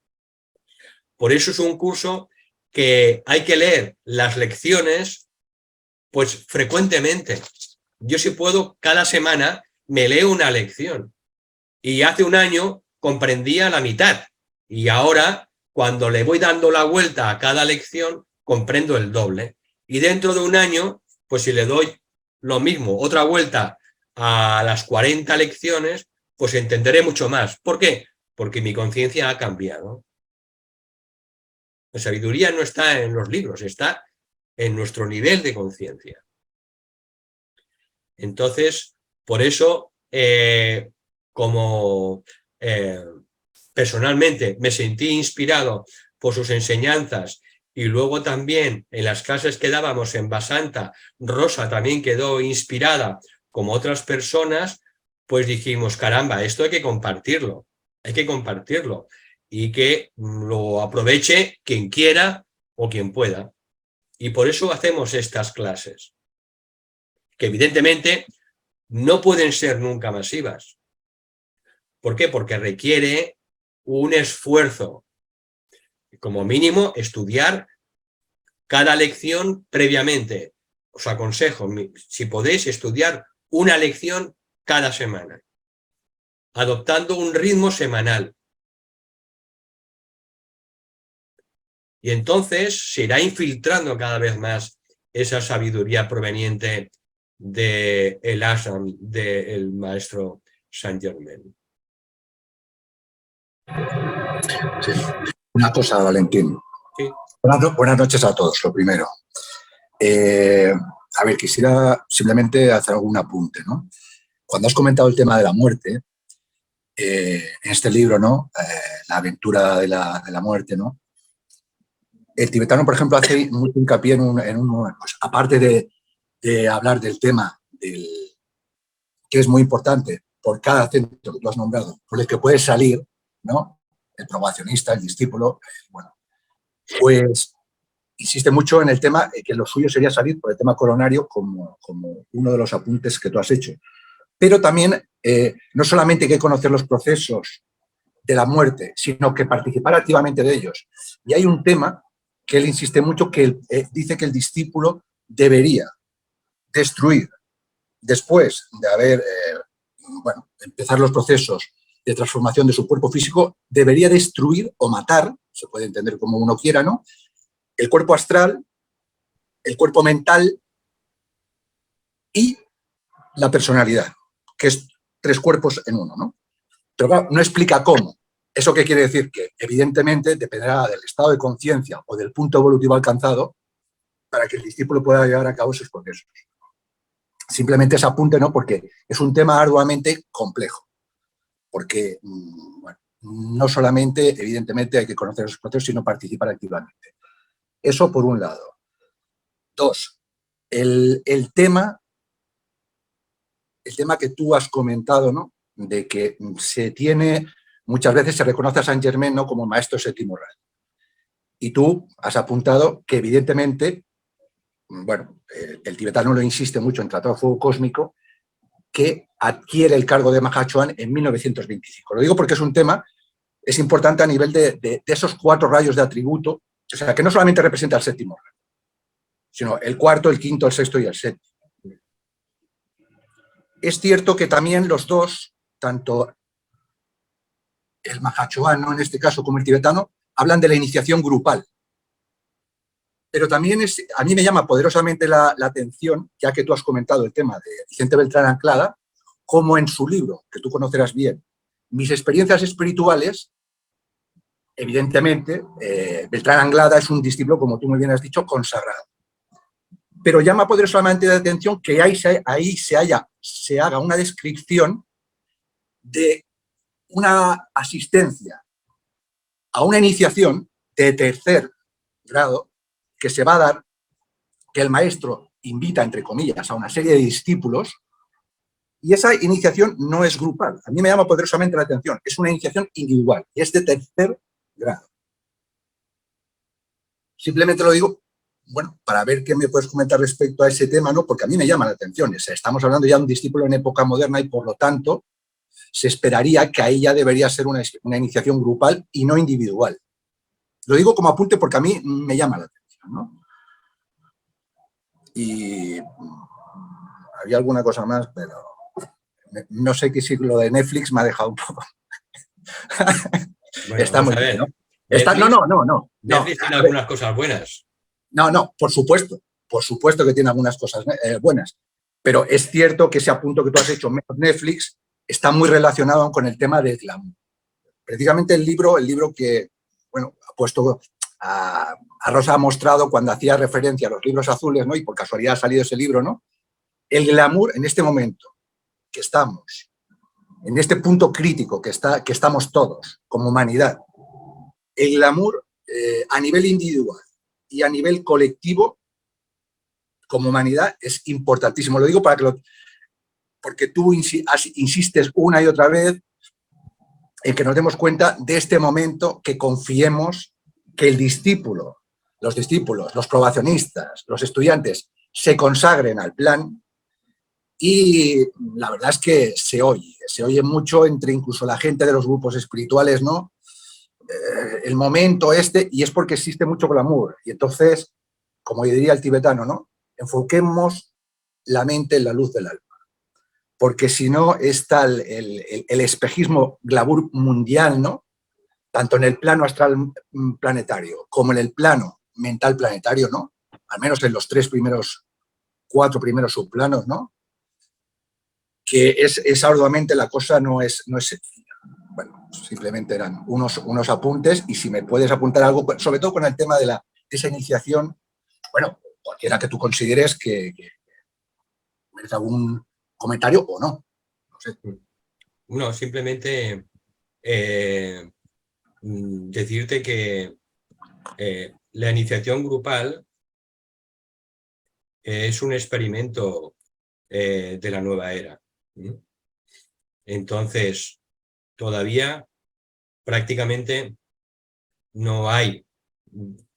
Por eso es un curso que hay que leer las lecciones pues frecuentemente. Yo, si puedo, cada semana me leo una lección, y hace un año comprendía la mitad, y ahora, cuando le voy dando la vuelta a cada lección, comprendo el doble. Y dentro de un año, pues si le doy lo mismo, otra vuelta a las 40 lecciones, pues entenderé mucho más. ¿Por qué? Porque mi conciencia ha cambiado. La sabiduría no está en los libros, está en nuestro nivel de conciencia. Entonces, por eso, como personalmente me sentí inspirado por sus enseñanzas, y luego también en las clases que dábamos en Basanta, Rosa también quedó inspirada, como otras personas, pues dijimos, caramba, esto hay que compartirlo, y que lo aproveche quien quiera o quien pueda. Y por eso hacemos estas clases, que evidentemente no pueden ser nunca masivas. ¿Por qué? Porque requiere un esfuerzo. Como mínimo, estudiar cada lección previamente. Os aconsejo, si podéis, estudiar una lección cada semana, adoptando un ritmo semanal. Y entonces se irá infiltrando cada vez más esa sabiduría proveniente del ashram del maestro Saint Germain. Sí. Una cosa, Valentín. Sí. Buenas noches a todos, lo primero. A ver, quisiera simplemente hacer algún apunte, ¿no? Cuando has comentado el tema de la muerte, en este libro, ¿no? La aventura de la muerte, ¿no? El tibetano, por ejemplo, hace mucho hincapié pues, aparte de hablar del tema que es muy importante por cada centro que tú has nombrado, por el que puedes salir, ¿no? El probacionista, el discípulo, bueno, pues insiste mucho en el tema que lo suyo sería salir por el tema coronario, como uno de los apuntes que tú has hecho. Pero también no solamente hay que conocer los procesos de la muerte, sino que participar activamente de ellos. Y hay un tema que él insiste mucho, que dice que el discípulo debería destruir, después de haber, empezar los procesos de transformación de su cuerpo físico, debería destruir o matar, se puede entender como uno quiera, ¿no? El cuerpo astral, el cuerpo mental y la personalidad, que es 3 cuerpos en uno, ¿no? Pero claro, no explica cómo. ¿Eso qué quiere decir? Que evidentemente dependerá del estado de conciencia o del punto evolutivo alcanzado para que el discípulo pueda llevar a cabo sus procesos. Simplemente ese apunte, ¿no? Porque es un tema arduamente complejo. Porque, bueno, no solamente, evidentemente, hay que conocer esos procesos, sino participar activamente. Eso por un lado. Dos, el tema que tú has comentado, ¿no? De que muchas veces se reconoce a Saint Germain, ¿no?, como maestro séptimo rayo. Y tú has apuntado que, evidentemente, bueno, el tibetano lo insiste mucho en Tratado de Fuego Cósmico, que adquiere el cargo de Mahachohan en 1925. Lo digo porque es un tema, es importante a nivel de esos 4 rayos de atributo, o sea, que no solamente representa el séptimo rayo, sino el cuarto, el quinto, el sexto y el séptimo. Es cierto que también los dos, tanto el Mahachohan, ¿no?, en este caso, como el tibetano, hablan de la iniciación grupal. Pero también a mí me llama poderosamente la atención, ya que tú has comentado el tema de Vicente Beltrán Anclada, como en su libro, que tú conocerás bien, Mis experiencias espirituales, evidentemente, Beltrán Anglada es un discípulo, como tú muy bien has dicho, consagrado. Pero llama poderosamente la atención que ahí se haga una descripción de una asistencia a una iniciación de tercer grado que se va a dar, que el maestro invita, entre comillas, a una serie de discípulos, y esa iniciación no es grupal. A mí me llama poderosamente la atención. Es una iniciación individual y es de tercer grado. Simplemente lo digo, bueno, para ver qué me puedes comentar respecto a ese tema, ¿no? Porque a mí me llama la atención. Estamos hablando ya de un discípulo en época moderna y, por lo tanto, se esperaría que ahí ya debería ser una iniciación grupal y no individual. Lo digo como apunte porque a mí me llama la atención, ¿no? Y había alguna cosa más, pero no sé qué siglo de Netflix me ha dejado un poco. Bueno, Está muy bien, ¿no? No. Netflix tiene algunas cosas buenas. No, por supuesto que tiene algunas cosas buenas, pero es cierto que ese apunto que tú has hecho, Netflix, está muy relacionado con el tema del glamour. Precisamente el libro que, bueno, ha puesto a Rosa ha mostrado cuando hacía referencia a los libros azules, ¿no? Y por casualidad ha salido ese libro, ¿no? El glamour en este momento que estamos, en este punto crítico que estamos todos como humanidad, el glamour a nivel individual y a nivel colectivo como humanidad es importantísimo. Lo digo porque tú insistes una y otra vez en que nos demos cuenta de este momento, que confiemos que el discípulo, los discípulos, los probacionistas, los estudiantes se consagren al plan. Y la verdad es que se oye mucho entre incluso la gente de los grupos espirituales, ¿no? El momento y es porque existe mucho glamour. Y entonces, como diría el tibetano, ¿no?, enfoquemos la mente en la luz del alma. Porque si no, está el espejismo glamour mundial, ¿no?, tanto en el plano astral planetario como en el plano mental planetario, ¿no?, al menos en los 4 primeros subplanos, ¿no?, que es arduamente, la cosa no es sencilla. Bueno, simplemente eran unos apuntes, y si me puedes apuntar algo, sobre todo con el tema de esa iniciación, bueno, cualquiera que tú consideres que merece algún comentario o no. No sé. No, simplemente decirte que la iniciación grupal es un experimento de la nueva era. Entonces, todavía prácticamente no hay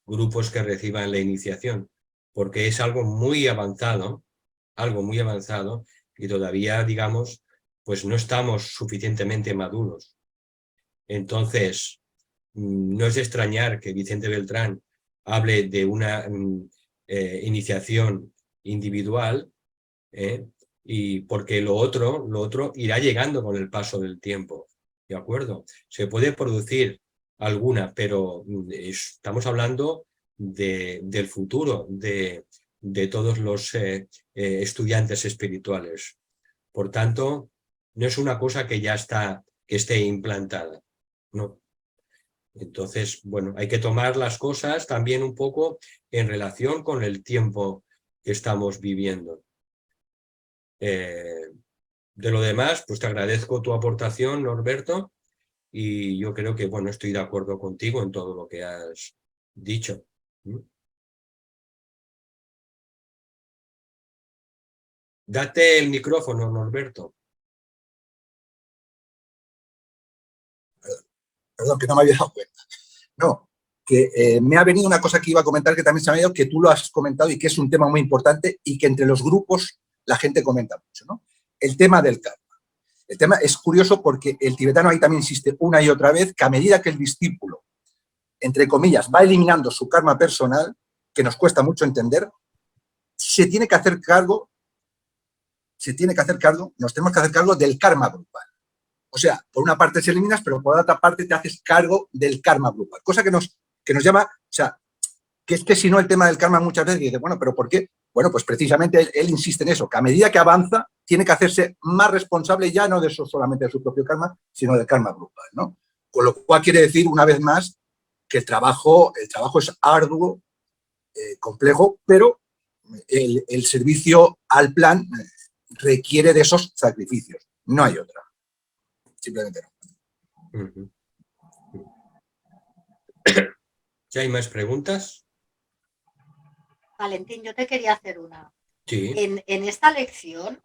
grupos que reciban la iniciación, porque es algo muy avanzado, y todavía, digamos, pues no estamos suficientemente maduros. Entonces, no es de extrañar que Vicente Beltrán hable de una iniciación individual, y porque lo otro irá llegando con el paso del tiempo, ¿de acuerdo? Se puede producir alguna, pero estamos hablando del futuro de todos los estudiantes espirituales. Por tanto, no es una cosa que ya esté implantada, no. Entonces, bueno, hay que tomar las cosas también un poco en relación con el tiempo que estamos viviendo. De lo demás, pues te agradezco tu aportación, Norberto, y yo creo que, bueno, estoy de acuerdo contigo en todo lo que has dicho. Date el micrófono, Norberto. Perdón, que no me había dado cuenta. No, que me ha venido una cosa que iba a comentar que también se me ha ido, que tú lo has comentado y que es un tema muy importante y que entre los grupos la gente comenta mucho, ¿no? El tema del karma. El tema es curioso porque el tibetano ahí también insiste una y otra vez que a medida que el discípulo, entre comillas, va eliminando su karma personal, que nos cuesta mucho entender, se tiene que hacer cargo, nos tenemos que hacer cargo del karma grupal. O sea, por una parte se eliminas, pero por otra parte te haces cargo del karma grupal. Cosa que nos llama, o sea, que es que si no el tema del karma muchas veces dice, bueno, ¿pero por qué? Bueno, pues precisamente él insiste en eso, que a medida que avanza tiene que hacerse más responsable ya no de eso solamente de su propio karma, sino del karma grupal, ¿no? Con lo cual quiere decir, una vez más, que el trabajo es arduo, complejo, pero el servicio al plan requiere de esos sacrificios. No hay otra. Simplemente no. ¿Ya hay más preguntas? Valentín, yo te quería hacer una. Sí. En esta lección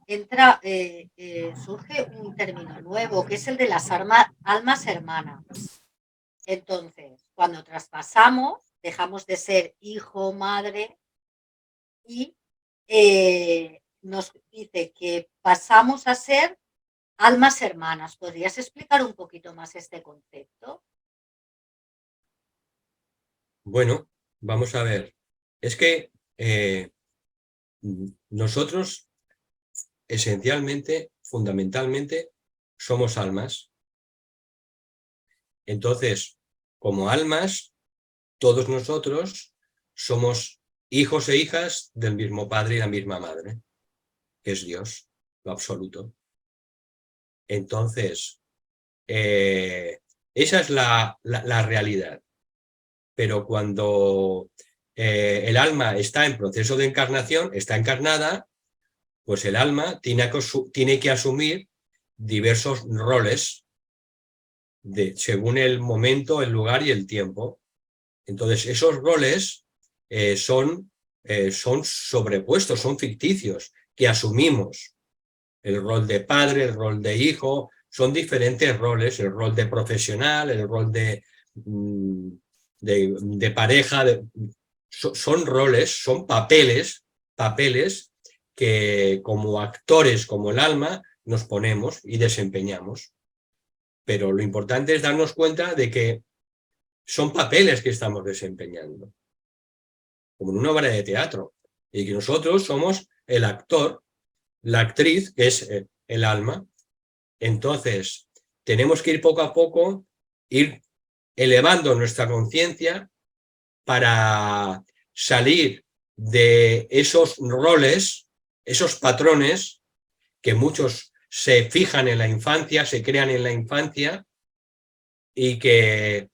surge un término nuevo, que es el de las almas hermanas. Entonces, cuando traspasamos, dejamos de ser hijo, madre, y nos dice que pasamos a ser almas hermanas. ¿Podrías explicar un poquito más este concepto? Bueno, vamos a ver. Es que nosotros, esencialmente, fundamentalmente, somos almas. Entonces, como almas, todos nosotros somos hijos e hijas del mismo padre y la misma madre, que es Dios, lo absoluto. Entonces, esa es la realidad. Pero cuando el alma está en proceso de encarnación, está encarnada, pues el alma tiene que asumir diversos roles según el momento, el lugar y el tiempo. Entonces, esos roles son sobrepuestos, son ficticios, que asumimos. El rol de padre, el rol de hijo, son diferentes roles, el rol de profesional, el rol de pareja, son roles, son papeles que como actores, como el alma, nos ponemos y desempeñamos. Pero lo importante es darnos cuenta de que son papeles que estamos desempeñando, como en una obra de teatro, y que nosotros somos el actor, la actriz, que es el alma. Entonces, tenemos que ir poco a poco, ir elevando nuestra conciencia para salir de esos roles, esos patrones que muchos se fijan en la infancia, se crean en la infancia, y que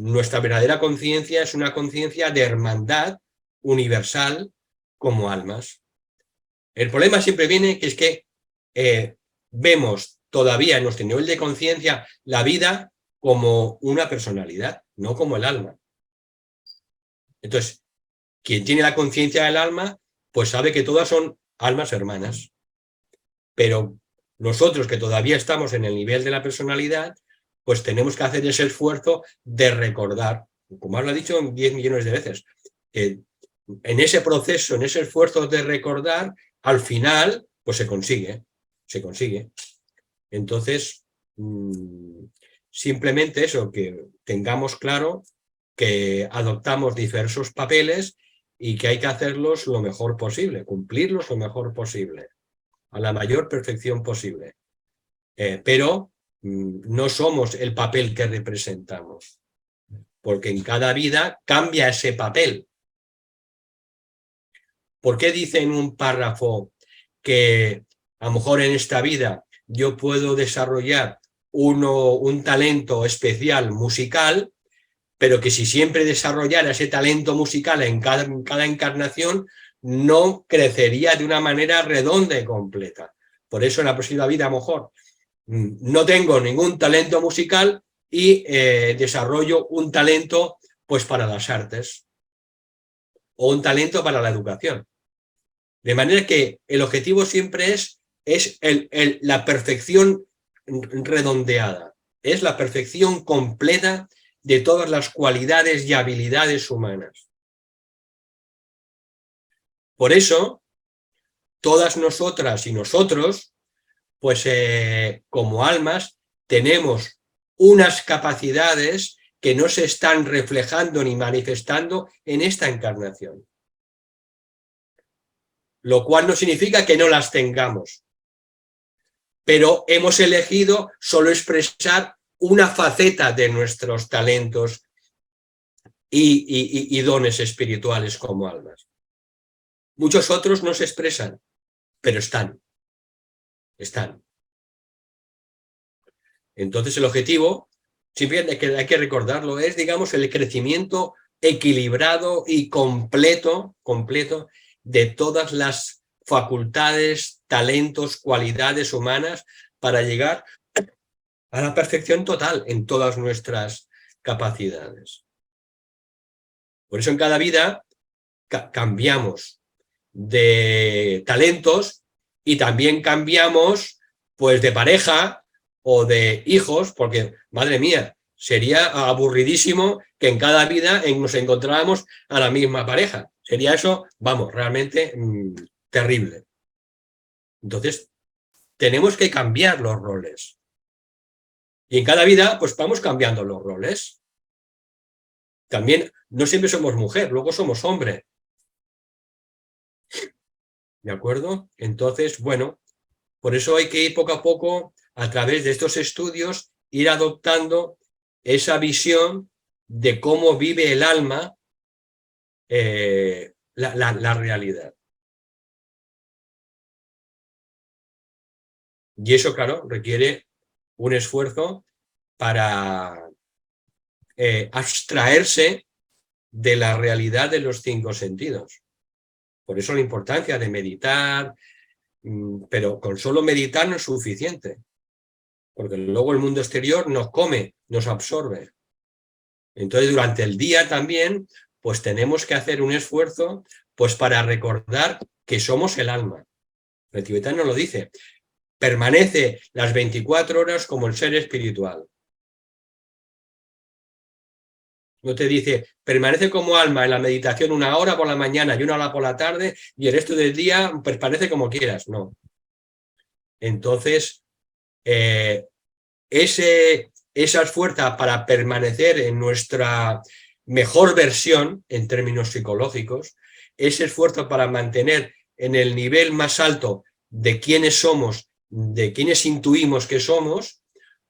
nuestra verdadera conciencia es una conciencia de hermandad universal como almas. El problema siempre viene que es que vemos todavía en nuestro nivel de conciencia la vida como una personalidad, no como el alma. Entonces, quien tiene la conciencia del alma, pues sabe que todas son almas hermanas. Pero nosotros que todavía estamos en el nivel de la personalidad, pues tenemos que hacer ese esfuerzo de recordar, como lo ha dicho 10 millones de veces, que en ese proceso, en ese esfuerzo de recordar, al final, pues se consigue. Entonces, simplemente eso, que tengamos claro que adoptamos diversos papeles y que hay que hacerlos lo mejor posible, cumplirlos lo mejor posible, a la mayor perfección posible. Pero no somos el papel que representamos, porque en cada vida cambia ese papel. ¿Por qué dice en un párrafo que a lo mejor en esta vida yo puedo desarrollar un talento especial musical, pero que si siempre desarrollara ese talento musical en cada encarnación, no crecería de una manera redonda y completa? Por eso en la próxima vida a lo mejor no tengo ningún talento musical, y desarrollo un talento pues para las artes o un talento para la educación. De manera que el objetivo siempre es la perfección redondeada, es la perfección completa de todas las cualidades y habilidades humanas. Por eso, todas nosotras y nosotros, pues como almas, tenemos unas capacidades que no se están reflejando ni manifestando en esta encarnación. Lo cual no significa que no las tengamos, pero hemos elegido solo expresar una faceta de nuestros talentos y dones espirituales como almas. Muchos otros no se expresan, pero están. Entonces el objetivo, siempre hay que recordarlo, es, digamos, el crecimiento equilibrado y completo de todas las facultades, talentos, cualidades humanas para llegar a la perfección total en todas nuestras capacidades. Por eso en cada vida cambiamos de talentos y también cambiamos pues de pareja o de hijos, porque, madre mía, sería aburridísimo que en cada vida nos encontráramos a la misma pareja. Sería eso, vamos, realmente terrible. Entonces, tenemos que cambiar los roles. Y en cada vida, pues vamos cambiando los roles. También, no siempre somos mujer, luego somos hombre. ¿De acuerdo? Entonces, bueno, por eso hay que ir poco a poco, a través de estos estudios, ir adoptando esa visión de cómo vive el alma la realidad. Y eso, claro, requiere un esfuerzo para abstraerse de la realidad de los 5 sentidos. Por eso la importancia de meditar, pero con solo meditar no es suficiente, porque luego el mundo exterior nos come, nos absorbe. Entonces, durante el día también, pues tenemos que hacer un esfuerzo pues para recordar que somos el alma. El tibetano lo dice, permanece las 24 horas como el ser espiritual. No te dice, permanece como alma en la meditación 1 hora por la mañana y 1 hora por la tarde y el resto del día pues parece como quieras. No. Entonces, esa fuerza para permanecer en nuestra mejor versión en términos psicológicos, ese esfuerzo para mantener en el nivel más alto de quiénes somos, de quiénes intuimos que somos,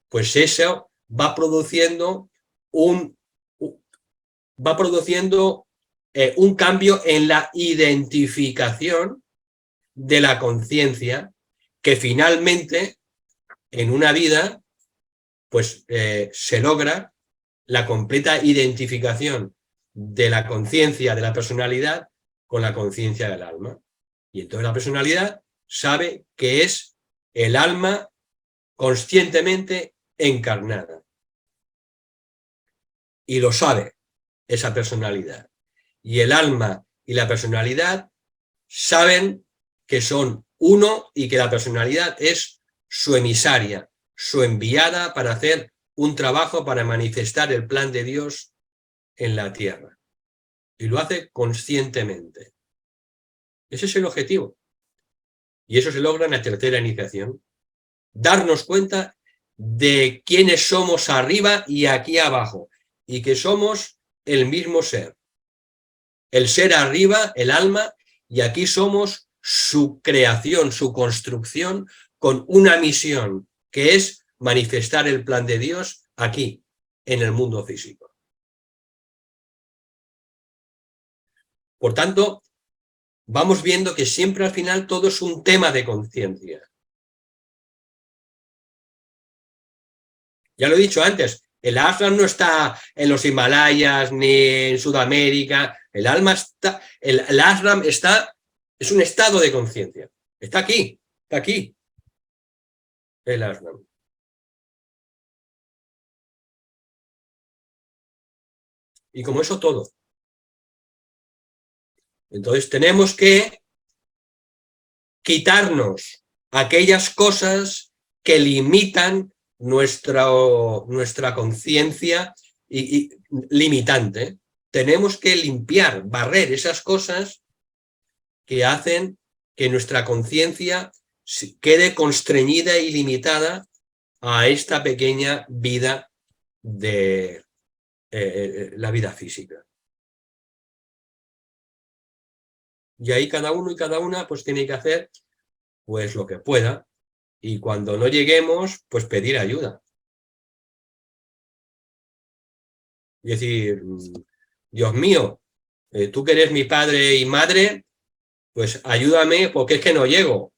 pues eso va produciendo un cambio en la identificación de la conciencia que finalmente en una vida pues se logra la completa identificación de la conciencia, de la personalidad, con la conciencia del alma. Y entonces la personalidad sabe que es el alma conscientemente encarnada. Y lo sabe esa personalidad. Y el alma y la personalidad saben que son uno y que la personalidad es su emisaria, su enviada para hacer un trabajo para manifestar el plan de Dios en la tierra. Y lo hace conscientemente. Ese es el objetivo. Y eso se logra en la tercera iniciación. Darnos cuenta de quiénes somos arriba y aquí abajo. Y que somos el mismo ser. El ser arriba, el alma, y aquí somos su creación, su construcción, con una misión, que es manifestar el plan de Dios aquí, en el mundo físico. Por tanto, vamos viendo que siempre al final todo es un tema de conciencia. Ya lo he dicho antes, el ashram no está en los Himalayas ni en Sudamérica, el alma está, el ashram es un estado de conciencia. Está aquí, el ashram. Y como eso todo. Entonces tenemos que quitarnos aquellas cosas que limitan nuestra conciencia y limitante. Tenemos que limpiar, barrer esas cosas que hacen que nuestra conciencia quede constreñida y limitada a esta pequeña vida de la vida física. Y ahí cada uno y cada una pues tiene que hacer pues lo que pueda, y cuando no lleguemos pues pedir ayuda. Y decir, Dios mío, tú que eres mi padre y madre, pues ayúdame porque es que no llego.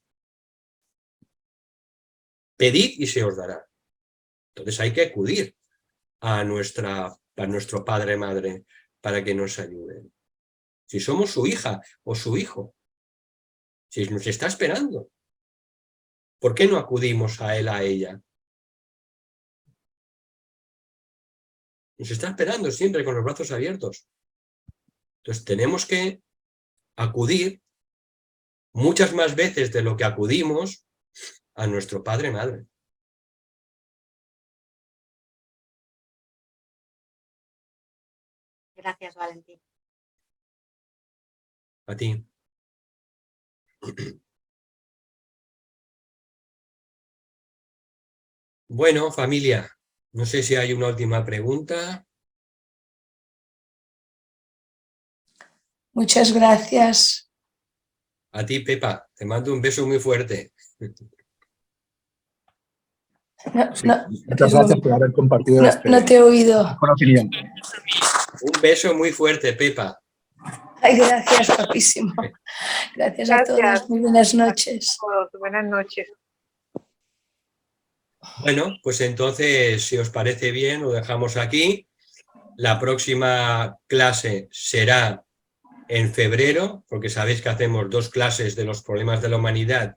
Pedid y se os dará. Entonces hay que acudir a nuestro padre madre para que nos ayuden. Si somos su hija o su hijo, si nos está esperando, ¿por qué no acudimos a él, a ella? Nos está esperando siempre con los brazos abiertos. Entonces tenemos que acudir muchas más veces de lo que acudimos a nuestro padre madre. Gracias, Valentín. A ti. Bueno, familia, no sé si hay una última pregunta. Muchas gracias. A ti, Pepa, te mando un beso muy fuerte. Muchas gracias por haber compartido no te he oído. conocimiento. Un beso muy fuerte, Pepa. Ay, gracias, papísimo. Gracias a todos. Muy buenas noches. Buenas noches. Bueno, pues entonces, si os parece bien, lo dejamos aquí. La próxima clase será en febrero, porque sabéis que hacemos 2 clases de los problemas de la humanidad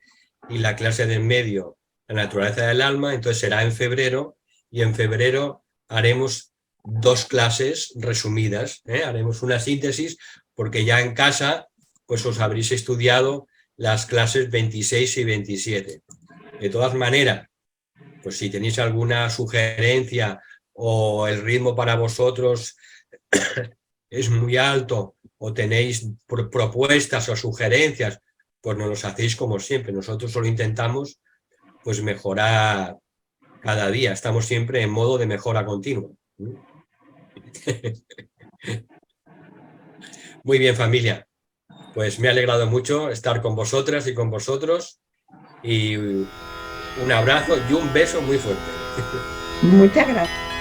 y la clase del medio, la naturaleza del alma. Entonces será en febrero, y en febrero haremos 2 clases resumidas, haremos una síntesis, porque ya en casa pues os habréis estudiado las clases 26 y 27. De todas maneras, pues si tenéis alguna sugerencia o el ritmo para vosotros es muy alto, o tenéis propuestas o sugerencias, pues nos los hacéis como siempre. Nosotros solo intentamos pues mejorar cada día. Estamos siempre en modo de mejora continua. Muy bien, familia. Pues me ha alegrado mucho estar con vosotras y con vosotros. Y un abrazo y un beso muy fuerte. Muchas gracias.